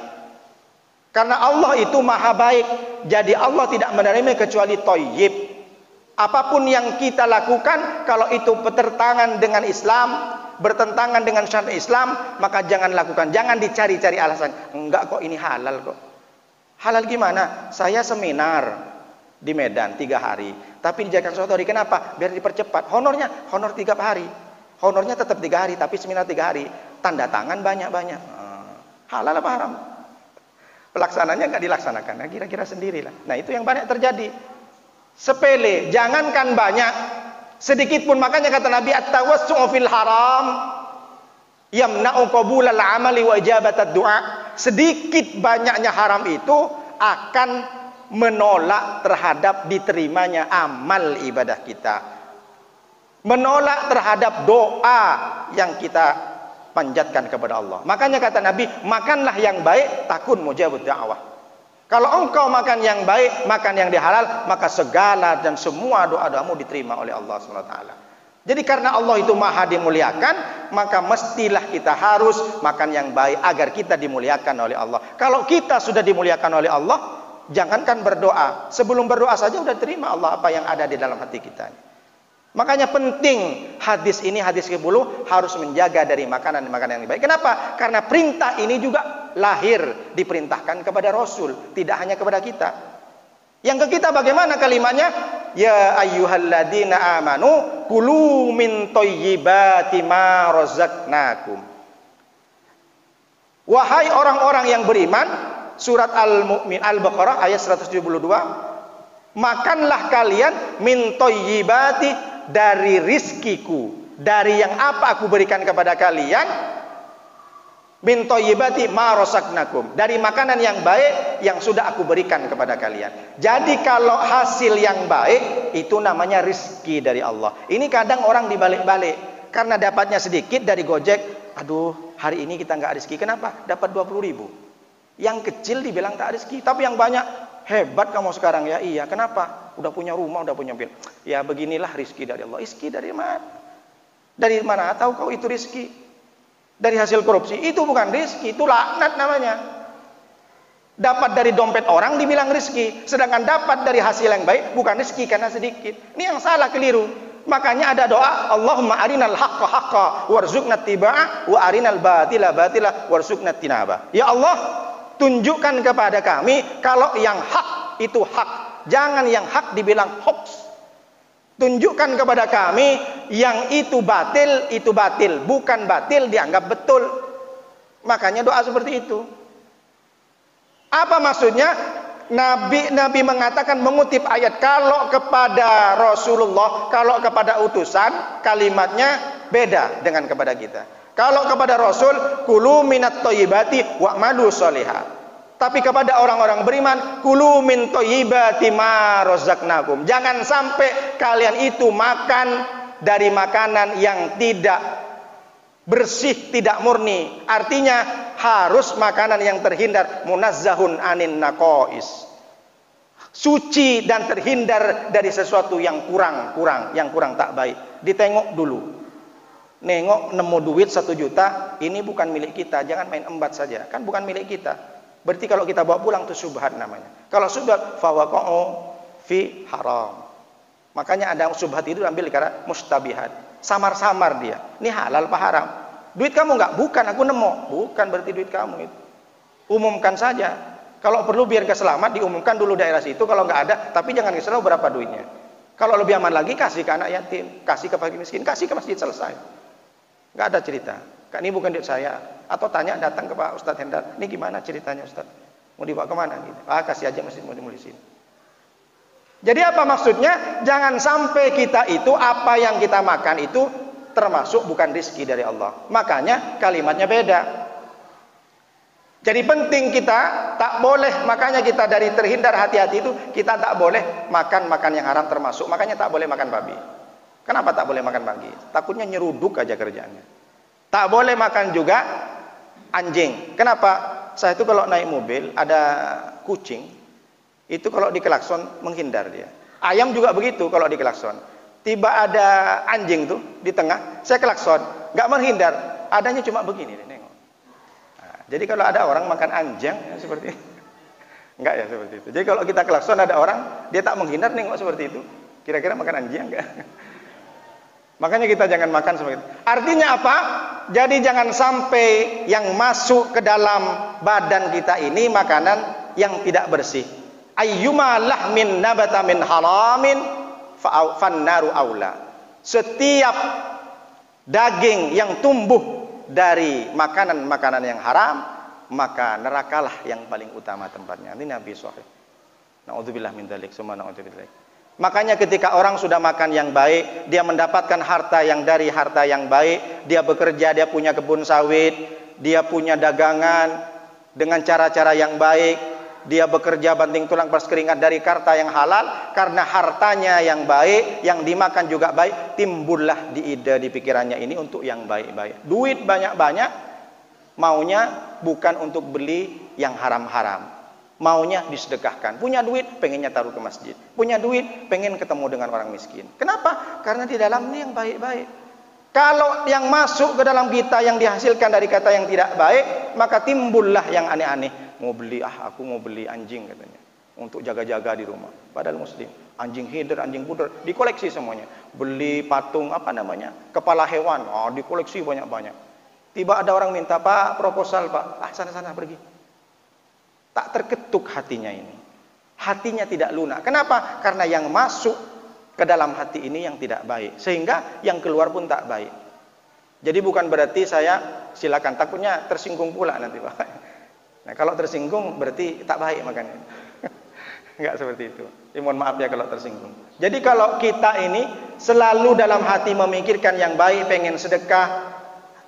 Karena Allah itu maha baik. Jadi Allah tidak menerima kecuali thayyib. Apapun yang kita lakukan, kalau itu bertentangan dengan Islam, bertentangan dengan syariat Islam, maka jangan lakukan. Jangan dicari-cari alasan. Enggak kok, ini halal kok. Halal gimana? Saya seminar di Medan 3 hari, tapi dijadikan suatu hari. Kenapa? Biar dipercepat. Honor 3 hari. Honornya tetap 3 hari, tapi seminar 3 hari. Tanda tangan banyak-banyak. Halal apa haram? Pelaksananya nggak dilaksanakan. Nah, kira-kira sendirilah. Nah, itu yang banyak terjadi. Sepele, jangankan banyak, sedikit pun. Makanya kata Nabi, at-tawassu'u fil haram yamna'u qabulal amali wa ijabatad du'a. Sedikit banyaknya haram itu akan menolak terhadap diterimanya amal ibadah kita, menolak terhadap doa yang kita panjatkan kepada Allah. Makanya kata Nabi, makanlah yang baik, takun mujabud da'wah. Kalau engkau makan yang baik, makan yang dihalal, maka segala dan semua doa-doamu diterima oleh Allah SWT. Jadi karena Allah itu maha dimuliakan, maka mestilah kita harus makan yang baik agar kita dimuliakan oleh Allah. Kalau kita sudah dimuliakan oleh Allah, jangankan berdoa, sebelum berdoa saja sudah terima Allah apa yang ada di dalam hati kita. Makanya penting hadis ini, hadis ke-10, harus menjaga dari makanan-makanan yang baik. Kenapa? Karena perintah ini juga lahir, diperintahkan kepada Rasul, tidak hanya kepada kita. Yang ke kita bagaimana kalimatnya? Ya ayyuhalladzina amanu kulu min thayyibati ma razaqnakum. Wahai orang-orang yang beriman, surat Al-Mu'min Al-Baqarah ayat 172, makanlah kalian min thayyibati, dari rizkiku, dari yang apa aku berikan kepada kalian, min thayyibati ma razaqnakum, dari makanan yang baik yang sudah aku berikan kepada kalian. Jadi kalau hasil yang baik itu namanya rizki dari Allah. Ini kadang orang dibalik-balik, karena dapatnya sedikit dari Gojek, aduh hari ini kita nggak rizki. Kenapa? Dapat 20.000. Yang kecil dibilang tak rizki, tapi yang banyak, hebat kamu sekarang ya. Iya, kenapa? Udah punya rumah, udah punya bil. Ya beginilah rizki dari Allah. Rizki dari mana? Dari mana tahu kau itu rizki? Dari hasil korupsi? Itu bukan rizki, itu laknat namanya. Dapat dari dompet orang dibilang rizki, sedangkan dapat dari hasil yang baik bukan rizki karena sedikit. Ini yang salah, keliru. Makanya ada doa, Allahumma arinal haqqa haqqa warzuqna tibaa wa arinal batila batila warzuqna tinaba. Ya Allah, tunjukkan kepada kami kalau yang hak itu hak, jangan yang hak dibilang hoax. Tunjukkan kepada kami yang itu batil, bukan batil dianggap betul. Makanya doa seperti itu. Apa maksudnya? Nabi mengatakan, mengutip ayat, kalau kepada Rasulullah, kalau kepada utusan, kalimatnya beda dengan kepada kita. Kalau kepada Rasul, kulu minat thayyibati wa'malu sholihah. Tapi kepada orang-orang beriman, kulu min thayyibati ma razaqnakum. Jangan sampai kalian itu makan dari makanan yang tidak bersih, tidak murni. Artinya harus makanan yang terhindar, munazzahun anin naqais, suci dan terhindar dari sesuatu yang kurang tak baik. Ditengok dulu. Nengok nemu duit 1 juta, ini bukan milik kita, jangan main embat saja. Kan bukan milik kita. Berarti kalau kita bawa pulang itu syubhat namanya. Kalau syubhat fawaqa'u fi haram. Makanya ada syubhat itu ambil karena mustabihat. Samar-samar dia. Ini halal apa haram? Duit kamu enggak? Bukan, aku nemu. Bukan berarti duit kamu itu. Umumkan saja. Kalau perlu biar keselamat diumumkan dulu daerah situ, kalau enggak ada, tapi jangan keselamat berapa duitnya. Kalau lebih aman lagi kasih ke anak yatim, kasih ke fakir miskin, kasih ke masjid, selesai. Enggak ada cerita. Kak, ini bukan duit saya. Atau tanya, datang ke Pak Ustadz Hendar, ini gimana ceritanya Ustadz? Mau dibawa kemana? Gitu. Kasih aja masjid, mau di sini. Jadi apa maksudnya? Jangan sampai kita itu, apa yang kita makan itu termasuk bukan rizki dari Allah. Makanya kalimatnya beda. Jadi penting kita tak boleh, makanya kita dari terhindar hati-hati itu, kita tak boleh makan yang haram termasuk. Makanya tak boleh makan babi. Kenapa tak boleh makan babi? Takutnya nyeruduk aja kerjaannya. Tak boleh makan juga anjing. Kenapa? Saya itu kalau naik mobil ada kucing, itu kalau dikelakson menghindar dia. Ayam juga begitu kalau dikelakson. Tiba ada anjing tuh di tengah, saya kelakson, nggak menghindar, adanya cuma begini, nengok. Nah, jadi kalau ada orang makan anjing ya, seperti itu. Enggak ya seperti itu. Jadi kalau kita klakson ada orang, dia tak menghindar nengok seperti itu. Kira-kira makan anjing enggak? Makanya kita jangan makan seperti itu. Artinya apa? Jadi jangan sampai yang masuk ke dalam badan kita ini makanan yang tidak bersih. Ayyuma lahmin nabata min haramin fannaru aula. Setiap daging yang tumbuh dari makanan-makanan yang haram, maka nerakalah yang paling utama tempatnya. Ini Nabi sahih. Nauzubillah min dzalik, summa nauzubillah. Makanya ketika orang sudah makan yang baik, dia mendapatkan harta yang dari harta yang baik, dia bekerja, dia punya kebun sawit, dia punya dagangan dengan cara-cara yang baik, dia bekerja banting tulang peras keringat dari harta yang halal, karena hartanya yang baik, yang dimakan juga baik, timbullah di ide di pikirannya ini untuk yang baik-baik. Duit banyak-banyak, maunya bukan untuk beli yang haram-haram. Maunya disedekahkan. Punya duit, pengennya taruh ke masjid. Punya duit, pengen ketemu dengan orang miskin. Kenapa? Karena di dalamnya yang baik-baik. Kalau yang masuk ke dalam kita yang dihasilkan dari kata yang tidak baik, maka timbullah yang aneh-aneh. Mau beli, aku mau beli anjing katanya, untuk jaga-jaga di rumah. Padahal muslim. Anjing header, anjing pudar, dikoleksi semuanya. Beli patung, kepala hewan, dikoleksi banyak-banyak. Tiba ada orang minta, Pak, proposal Pak. Sana-sana pergi. Tak terketuk hatinya ini. Hatinya tidak lunak. Kenapa? Karena yang masuk ke dalam hati ini yang tidak baik. Sehingga yang keluar pun tak baik. Jadi bukan berarti saya silakan. Takutnya tersinggung pula nanti Pak. Nah kalau tersinggung berarti tak baik makanya. Enggak seperti itu. Mohon maaf ya kalau tersinggung. Jadi kalau kita ini selalu dalam hati memikirkan yang baik, pengen sedekah,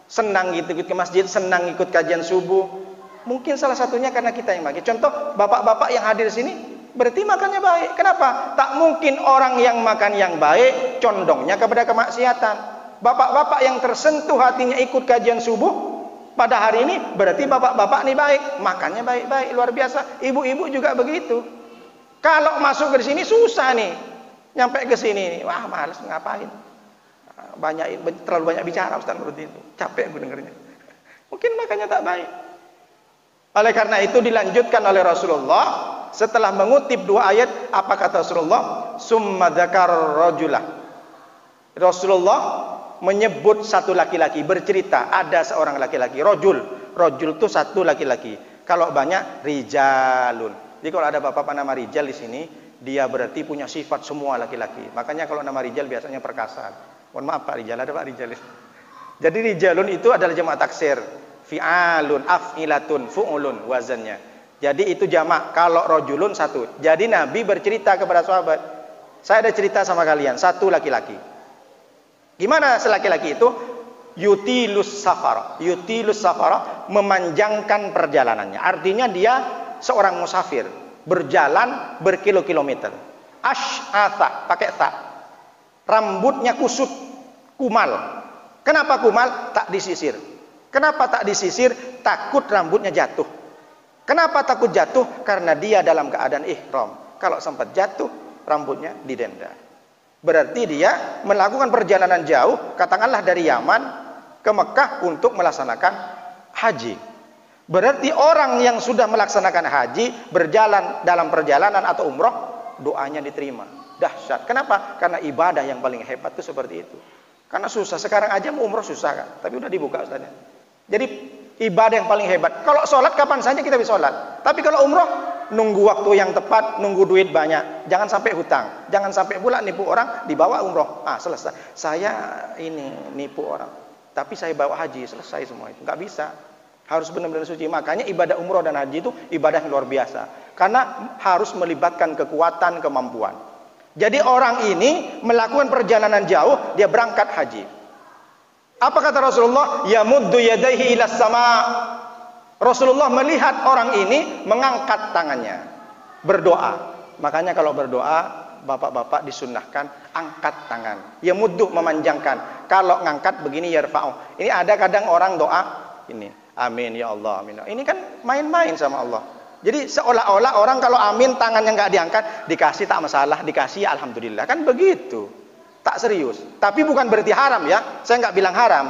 senang ikut ke masjid, senang ikut kajian subuh. Mungkin salah satunya karena kita yang bagi. Contoh, bapak-bapak yang hadir sini berarti makannya baik. Kenapa? Tak mungkin orang yang makan yang baik condongnya kepada kemaksiatan. Bapak-bapak yang tersentuh hatinya ikut kajian subuh pada hari ini berarti bapak-bapak ini baik, makannya baik-baik, luar biasa. Ibu-ibu juga begitu. Kalau masuk ke sini susah nih. Nyampe ke sini, wah malas ngapain. Terlalu banyak bicara Ustaz menurut itu. Capek gue dengernya. Mungkin makannya tak baik. Oleh karena itu dilanjutkan oleh Rasulullah setelah mengutip dua ayat, apa kata Rasulullah? Summa dzakar rajulah. Rasulullah menyebut satu laki-laki, bercerita ada seorang laki-laki, rajul. Rajul itu satu laki-laki. Kalau banyak rijalun. Jadi kalau ada bapak nama Rijal di sini, dia berarti punya sifat semua laki-laki. Makanya kalau nama Rijal biasanya perkasa. Mohon maaf Pak Rijal, ada Pak Rijal. Jadi rijalun itu adalah jamak taksir. Fi'alun, af'ilatun, fu'ulun wazannya. Jadi itu jamak. Kalau rojulun satu. Jadi Nabi bercerita kepada sahabat, saya ada cerita sama kalian, satu laki-laki. Gimana selaki-laki itu? Yutilus safar. Yutilus safar, memanjangkan perjalanannya. Artinya dia seorang musafir, berjalan berkilo-kilometer. Ash'atha, pakai ta. Rambutnya kusut, kumal. Kenapa kumal? Tak disisir. Kenapa tak disisir? Takut rambutnya jatuh. Kenapa takut jatuh? Karena dia dalam keadaan ihram. Kalau sempat jatuh, rambutnya didenda. Berarti dia melakukan perjalanan jauh, katakanlah dari Yaman ke Mekah untuk melaksanakan haji. Berarti orang yang sudah melaksanakan haji, berjalan dalam perjalanan atau umroh, doanya diterima. Dahsyat. Kenapa? Karena ibadah yang paling hebat itu seperti itu. Karena susah. Sekarang aja mau umroh susah kan? Tapi udah dibuka Ustaznya. Jadi ibadah yang paling hebat. Kalau sholat kapan saja kita bisa sholat. Tapi kalau umroh nunggu waktu yang tepat, nunggu duit banyak. Jangan sampai hutang. Jangan sampai pula nipu orang dibawa umroh. Selesai. Saya ini nipu orang. Tapi saya bawa haji, selesai semua itu. Nggak bisa. Harus benar-benar suci. Makanya ibadah umroh dan haji itu ibadah yang luar biasa. Karena harus melibatkan kekuatan, kemampuan. Jadi orang ini melakukan perjalanan jauh, dia berangkat haji. Apa kata Rasulullah? Yamuddu yadayhi ilas sama. Rasulullah melihat orang ini mengangkat tangannya, berdoa. Makanya kalau berdoa, bapak-bapak disunnahkan angkat tangan. Yamuddu, memanjangkan. Kalau ngangkat begini yarfa'u. Ini ada kadang orang doa ini, amin ya Allah, amin. Ini kan main-main sama Allah. Jadi seolah-olah orang kalau amin tangannya nggak diangkat, dikasih tak masalah, dikasih ya alhamdulillah. Kan begitu. Tak serius. Tapi bukan berarti haram ya. Saya nggak bilang haram.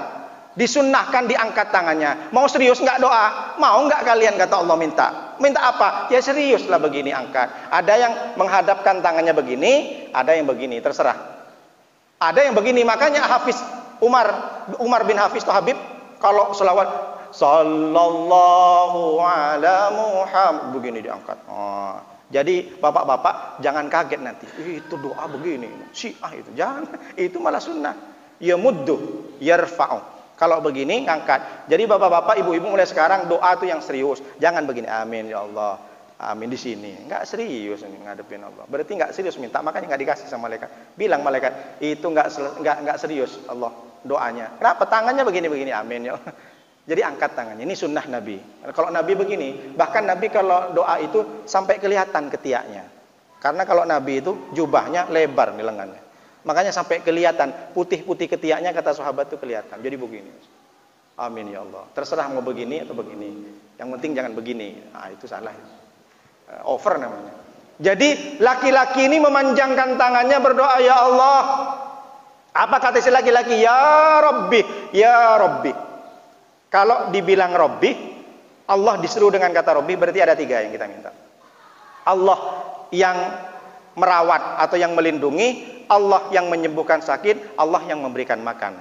Disunnahkan diangkat tangannya. Mau serius nggak doa? Mau nggak kalian, kata Allah, minta? Minta apa? Ya serius lah begini, angkat. Ada yang menghadapkan tangannya begini, ada yang begini, terserah. Ada yang begini, makanya Hafiz Umar bin Hafiz tuh Habib, kalau selawat sallallahu ala Muhammad begini diangkat. Oh. Jadi bapak-bapak jangan kaget nanti. Itu doa begini, Syiah itu. Jangan, itu malah sunnah. Ya muddu, yarfa'u. Kalau begini ngangkat. Jadi bapak-bapak, ibu-ibu mulai sekarang doa tuh yang serius. Jangan begini, amin ya Allah. Amin di sini. Enggak serius ini ngadepin Allah. Berarti enggak serius minta, makanya enggak dikasih sama malaikat. Bilang malaikat, itu enggak serius Allah doanya. Kenapa? Tangannya begini-begini, amin ya Allah. Jadi angkat tangannya. Ini sunnah Nabi. Kalau Nabi begini, bahkan Nabi kalau doa itu sampai kelihatan ketiaknya. Karena kalau Nabi itu jubahnya lebar nih lengannya. Makanya sampai kelihatan putih-putih ketiaknya, kata sahabat itu kelihatan. Jadi begini. Amin ya Allah. Terserah mau begini atau begini. Yang penting jangan begini. Nah, itu salah. Over namanya. Jadi laki-laki ini memanjangkan tangannya berdoa, ya Allah. Apa kata si laki-laki? Ya Rabbi, ya Rabbi. Kalau dibilang Rabbi, Allah diseru dengan kata Rabbi, berarti ada 3 yang kita minta. Allah yang merawat atau yang melindungi, Allah yang menyembuhkan sakit, Allah yang memberikan makan.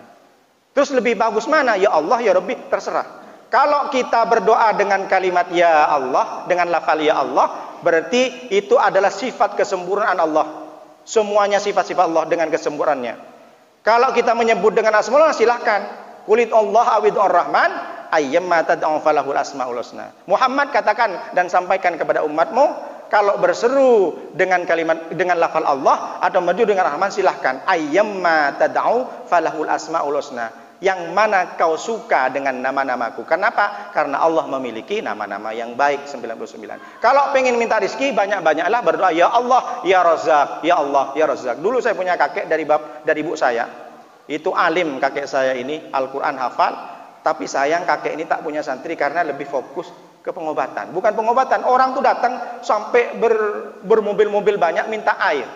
Terus lebih bagus mana? Ya Allah, ya Rabbi, terserah. Kalau kita berdoa dengan kalimat ya Allah, dengan lafal ya Allah, berarti itu adalah sifat kesempurnaan Allah. Semuanya sifat-sifat Allah dengan kesempurnaannya. Kalau kita menyebut dengan asmaul, silahkan. Qulid Allah awid ar-Rahman, ayyamma tad'u falahul asmaul husna. Muhammad, katakan dan sampaikan kepada umatmu, kalau berseru dengan kalimat, dengan lafal Allah atau maju dengan Rahman, silahkan. Ayyamma tad'u falahul asmaul husna. Yang mana kau suka dengan nama-namaku. Kenapa? Karena Allah memiliki nama-nama yang baik 99. Kalau pengen minta rezeki, banyak-banyaklah berdoa, ya Allah, ya Razzaq, ya Allah, ya Razzaq. Dulu saya punya kakek dari ibu saya. Itu alim kakek saya ini, Al-Quran hafal. Tapi sayang kakek ini tak punya santri karena lebih fokus ke pengobatan. Bukan pengobatan, orang tuh datang sampai bermobil-mobil banyak minta air.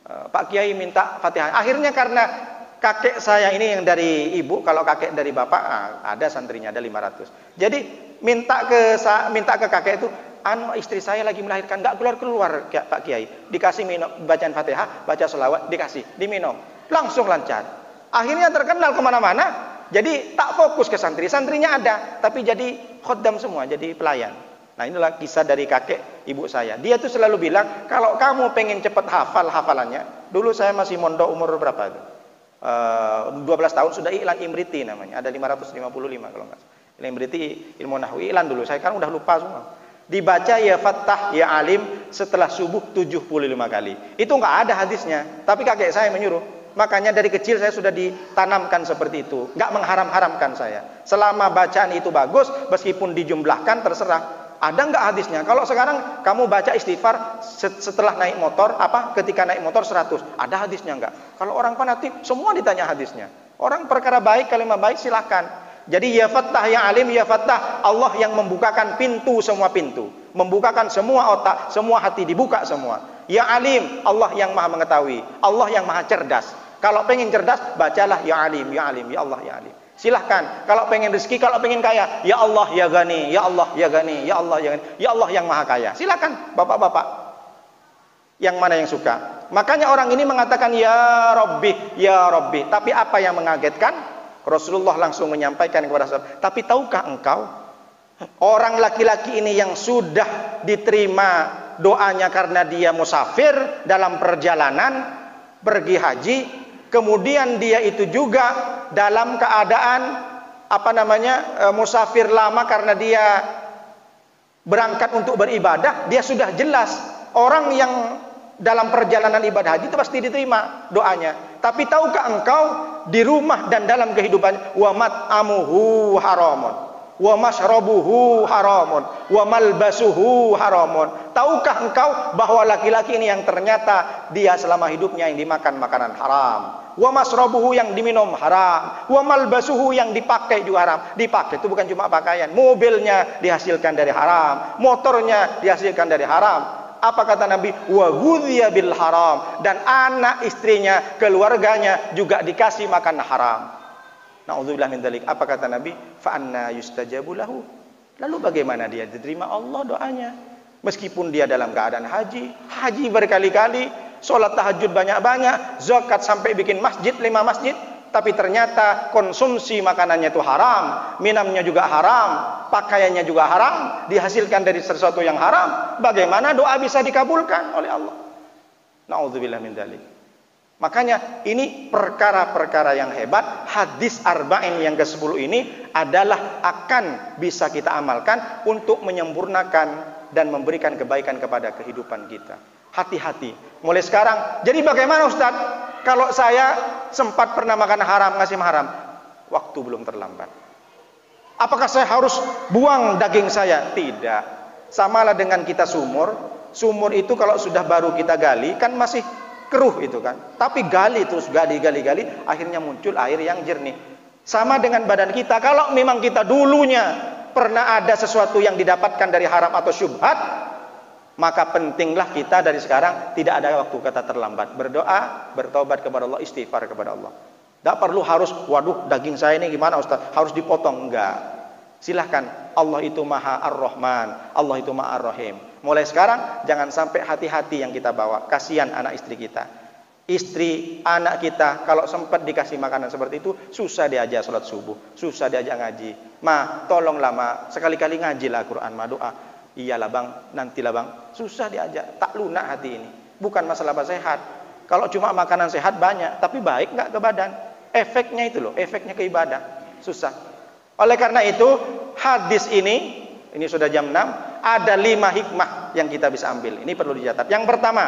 Pak Kiai minta Fatihah. Akhirnya karena kakek saya ini yang dari ibu, kalau kakek dari bapak, ada santrinya, ada 500. Jadi minta ke kakek itu, istri saya lagi melahirkan, nggak keluar-keluar Pak Kiai. Dikasih minum, bacaan Fatihah, baca selawat, dikasih, diminum. Langsung lancar. Akhirnya terkenal kemana-mana. Jadi tak fokus ke santri. Santrinya ada, tapi jadi khoddam semua, jadi pelayan. Nah, inilah kisah dari kakek ibu saya. Dia tuh selalu bilang, kalau kamu pengen cepat hafal hafalannya. Dulu saya masih mondok umur berapa itu? 12 tahun sudah iklan Imriti namanya. Ada 555 kalau nggak salah. Imriti ilmu nahwi, iklan dulu. Saya kan udah lupa semua. Dibaca ya Fattah ya Alim setelah subuh 75 kali. Itu nggak ada hadisnya, tapi kakek saya menyuruh. Makanya dari kecil saya sudah ditanamkan seperti itu. Nggak mengharam-haramkan saya. Selama bacaan itu bagus, meskipun dijumlahkan terserah. Ada nggak hadisnya? Kalau sekarang kamu baca istighfar setelah naik motor, ketika naik motor 100, ada hadisnya nggak? Kalau orang fanatik semua ditanya hadisnya. Orang perkara baik, kalimat baik silahkan. Jadi ya Fattah ya Alim, ya Fattah, Allah yang membukakan pintu, semua pintu, membukakan semua otak, semua hati dibuka semua. Ya Alim, Allah yang maha mengetahui, Allah yang maha cerdas. Kalau pengen cerdas, bacalah ya Alim, ya Alim, ya Allah, ya Alim. Silahkan. Kalau pengen rezeki, kalau pengen kaya, ya Allah, ya Ghani, ya Allah, ya Ghani, ya Allah, ya Ghani, ya Allah yang maha kaya. Silahkan, bapak-bapak. Yang mana yang suka? Makanya orang ini mengatakan ya Rabbi, ya Rabbi. Tapi apa yang mengagetkan? Rasulullah langsung menyampaikan kepada sahabat, tapi tahukah engkau, orang laki-laki ini yang sudah diterima doanya karena dia musafir dalam perjalanan, pergi haji, kemudian dia itu juga dalam keadaan musafir lama karena dia berangkat untuk beribadah, dia sudah jelas orang yang dalam perjalanan ibadah haji itu pasti diterima doanya. Tapi tahukah engkau di rumah dan dalam kehidupan, wa mat'amuhu haramun, wa mashrabuhu haramun, wa malbasuhu haramun. Tahukah engkau bahwa laki-laki ini yang ternyata dia selama hidupnya yang dimakan makanan haram, wa mashrabuhu yang diminum haram, wa malbasuhu yang dipakai juga haram. Dipakai itu bukan cuma pakaian, mobilnya dihasilkan dari haram, motornya dihasilkan dari haram. Apa kata Nabi? Wa ghudhiya bil haram, dan anak istrinya, keluarganya juga dikasih makan haram. Na'udzubillah min dzalik. Apa kata Nabi? Fa anna yustajabu lahu. Lalu bagaimana dia diterima Allah doanya? Meskipun dia dalam keadaan haji berkali-kali, sholat tahajud banyak-banyak, zakat sampai bikin masjid 5 masjid, tapi ternyata konsumsi makanannya itu haram, minumnya juga haram, pakaiannya juga haram, dihasilkan dari sesuatu yang haram. Bagaimana doa bisa dikabulkan oleh Allah? Na'udzubillah min dzalik. Makanya ini perkara-perkara yang hebat. Hadis arba'in yang ke-10 ini adalah akan bisa kita amalkan untuk menyempurnakan dan memberikan kebaikan kepada kehidupan kita. Hati-hati mulai sekarang. Jadi bagaimana Ustaz kalau saya sempat pernah makan haram, ngasih haram? Waktu belum terlambat. Apakah saya harus buang daging saya? Tidak. Samalah dengan kita sumur. Sumur itu kalau sudah baru kita gali kan masih keruh itu kan. Tapi gali terus, gali, akhirnya muncul air yang jernih. Sama dengan badan kita. Kalau memang kita dulunya pernah ada sesuatu yang didapatkan dari haram atau syubhat, maka pentinglah kita dari sekarang tidak ada waktu kata terlambat. Berdoa, bertobat kepada Allah, istighfar kepada Allah. Tidak perlu harus, waduh daging saya ini gimana Ustaz, harus dipotong. Enggak. Silahkan. Allah itu Maha Ar-Rahman, Allah itu Maha Ar-Rahim. Mulai sekarang jangan sampai hati-hati yang kita bawa. Kasihan anak istri kita. Istri anak kita kalau sempat dikasih makanan seperti itu, susah diajak sholat subuh, susah diajak ngaji. Ma, tolonglah ma, sekali-kali ngajilah Quran, ma doa. Iyalah bang, nantilah bang. Susah diajak, tak lunak hati ini. Bukan masalah sehat. Kalau cuma makanan sehat banyak, tapi baik nggak ke badan. Efeknya itu loh, efeknya ke ibadah. Susah. Oleh karena itu, hadis ini sudah jam 6, ada 5 hikmah yang kita bisa ambil. Ini perlu dicatat. Yang pertama,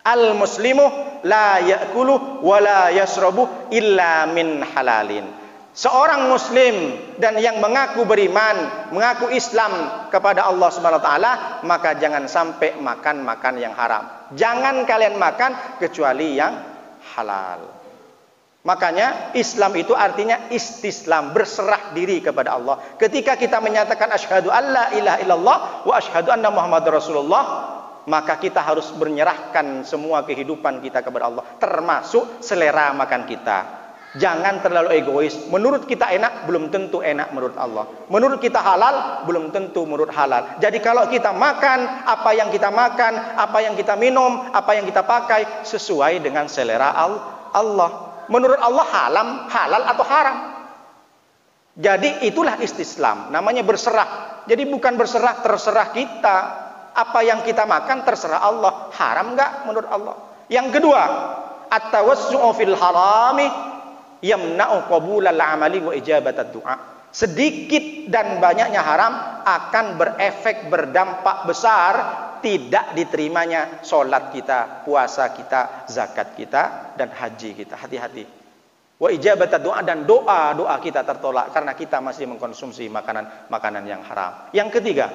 al-muslimu la ya'kulu wa la yashrabu illa min halalin. Seorang muslim dan yang mengaku beriman, mengaku Islam kepada Allah Subhanahu wa taala, maka jangan sampai makan yang haram. Jangan kalian makan kecuali yang halal. Makanya Islam itu artinya istislam, berserah diri kepada Allah. Ketika kita menyatakan asyhadu alla ilaha illallah wa asyhadu anna muhammadar rasulullah, maka kita harus menyerahkan semua kehidupan kita kepada Allah, termasuk selera makan kita. Jangan terlalu egois. Menurut kita enak, belum tentu enak menurut Allah. Menurut kita halal, belum tentu menurut halal. Jadi kalau kita makan, apa yang kita makan, apa yang kita minum, apa yang kita pakai, sesuai dengan selera Allah. Menurut Allah halal atau haram. Jadi itulah istislam, namanya berserah. Jadi bukan berserah terserah kita. Apa yang kita makan terserah Allah. Haram enggak menurut Allah? Yang kedua, at-tawassu'u fil harami yamna'u qabulal amali wa ijabatad du'a. Sedikit dan banyaknya haram akan berefek, berdampak besar, tidak diterimanya sholat kita, puasa kita, zakat kita, dan haji kita. Hati-hati. Wa ijabatad du'a, dan doa kita tertolak karena kita masih mengkonsumsi makanan yang haram. Yang ketiga,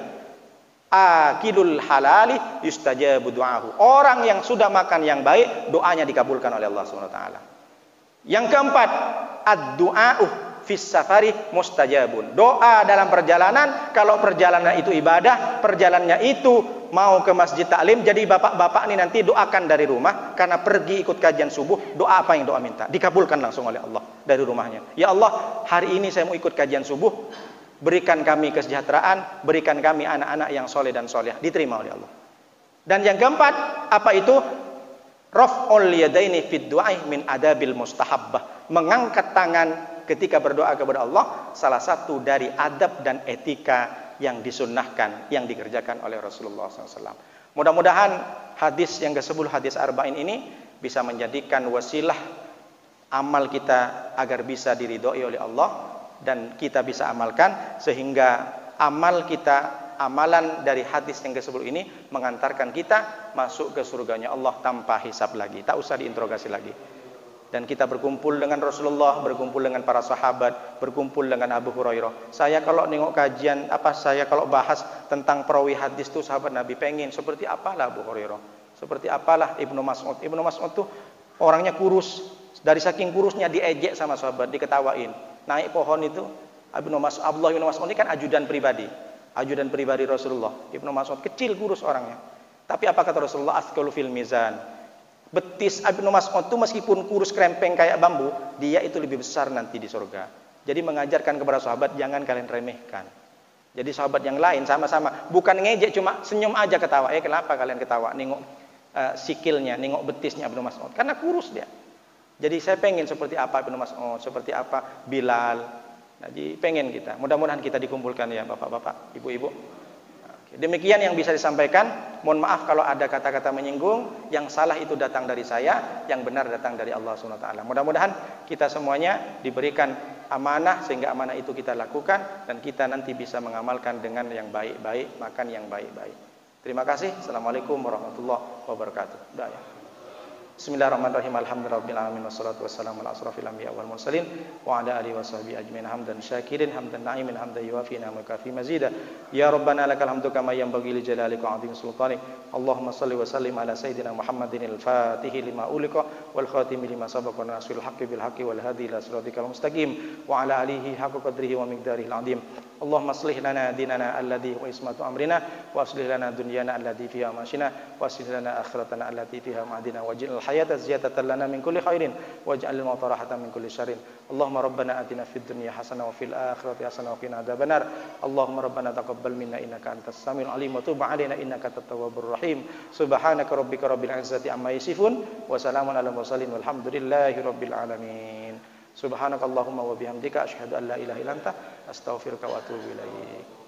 akilul halali yustajabu du'ahu. Orang yang sudah makan yang baik, doanya dikabulkan oleh Allah Subhanahu wa taala. Yang keempat, ad-du'a'u fis safari mustajabun. Doa dalam perjalanan, kalau perjalanan itu ibadah, perjalanannya itu mau ke masjid taklim, jadi bapak-bapak ini nanti doakan dari rumah, karena pergi ikut kajian subuh, doa apa yang doa minta, dikabulkan langsung oleh Allah dari rumahnya. Ya Allah, hari ini saya mau ikut kajian subuh, berikan kami kesejahteraan, berikan kami anak-anak yang soleh dan soleh, diterima oleh Allah. Dan yang keempat, apa itu? Raf'ul yadaini fid du'ai min adabil mustahabbah. Mengangkat tangan ketika berdoa kepada Allah, salah satu dari adab dan etika yang disunnahkan, yang dikerjakan oleh Rasulullah SAW. Mudah-mudahan hadis yang ke-10, hadis arba'in ini bisa menjadikan wasilah amal kita agar bisa diridhoi oleh Allah, dan kita bisa amalkan sehingga amalan dari hadis yang ke-10 ini mengantarkan kita masuk ke surganya Allah tanpa hisab lagi, tak usah diinterogasi lagi. Dan kita berkumpul dengan Rasulullah, berkumpul dengan para sahabat, berkumpul dengan Abu Hurairah. Saya kalau nengok kajian, saya kalau bahas tentang perawi hadis itu sahabat Nabi, pengen seperti apalah Abu Hurairah, seperti apalah Ibnu Mas'ud. Ibnu Mas'ud tuh orangnya kurus, dari saking kurusnya diejek sama sahabat, diketawain. Naik pohon itu, Abdullah bin Mas'ud ini kan ajudan pribadi Rasulullah. Ibnu Mas'ud kecil kurus orangnya. Tapi apa kata Rasulullah? Athqalu fil mizan. Betis Ibnu Mas'ud itu meskipun kurus krempeng kayak bambu, dia itu lebih besar nanti di surga. Jadi mengajarkan kepada sahabat, jangan kalian remehkan. Jadi sahabat yang lain sama-sama, bukan ngejek, cuma senyum aja ketawa. Kenapa kalian ketawa? Nengok sikilnya, nengok betisnya Ibnu Mas'ud. Karena kurus dia. Jadi saya pengen seperti apa Ibnu Mas'ud, seperti apa Bilal. Jadi pengen kita. Mudah-mudahan kita dikumpulkan ya bapak-bapak, ibu-ibu. Demikian yang bisa disampaikan. Mohon maaf kalau ada kata-kata menyinggung. Yang salah itu datang dari saya, yang benar datang dari Allah SWT. Mudah-mudahan kita semuanya diberikan amanah, sehingga amanah itu kita lakukan, dan kita nanti bisa mengamalkan dengan yang baik-baik, makan yang baik-baik. Terima kasih. Assalamualaikum warahmatullahi wabarakatuh. Bismillahirrahmanirrahim. Alhamdulillahirabbil alamin wassalatu wassalamu ala asrofil anbiya wal mursalin wa ala alihi washabihi ajmain hamdan syakirin hamdan na'imin hamdan yuwafi ni'amaka fi mazida. Ya rabbana lakal hamdu kama yanbaghi li jalalika wa 'azimi sultanik. Allahumma shalli wa sallim ala sayyidina Muhammadin al-Fatih lima ulika wal khatimi lima sabaqa nasrul haqqi bil haqqi wal hadi ila siratikal mustaqim wa ala alihi haqqa qadrihi wa miqdarihi al-'azim. Allahumma aslih lana dinana alladhi huwa ismatu amrina wa aslih lana dunyana allati fiha ma'ashina wa aslih lana akhiratana allati fiha ma'adina waj'al hayata ziyadatan lana min kulli khairin waj'al al-mauta rahatan min kulli syarrin. Allahumma rabbana atina fid dunya hasanah wa fil akhirati hasanah wa qina adzabannar. Allahumma rabbana taqabbal minna innaka antas samiul alim wa tub 'alaina innaka at-tawwabur rahim. Subhanaka rabbika rabbil izzati amma yasifun wa salamun alal mursalin walhamdulillahi rabbil alamin. Subhanakallahumma wa bihamdika asyhadu an la ilaha illa anta astaghfiruka wa atubu ilaik.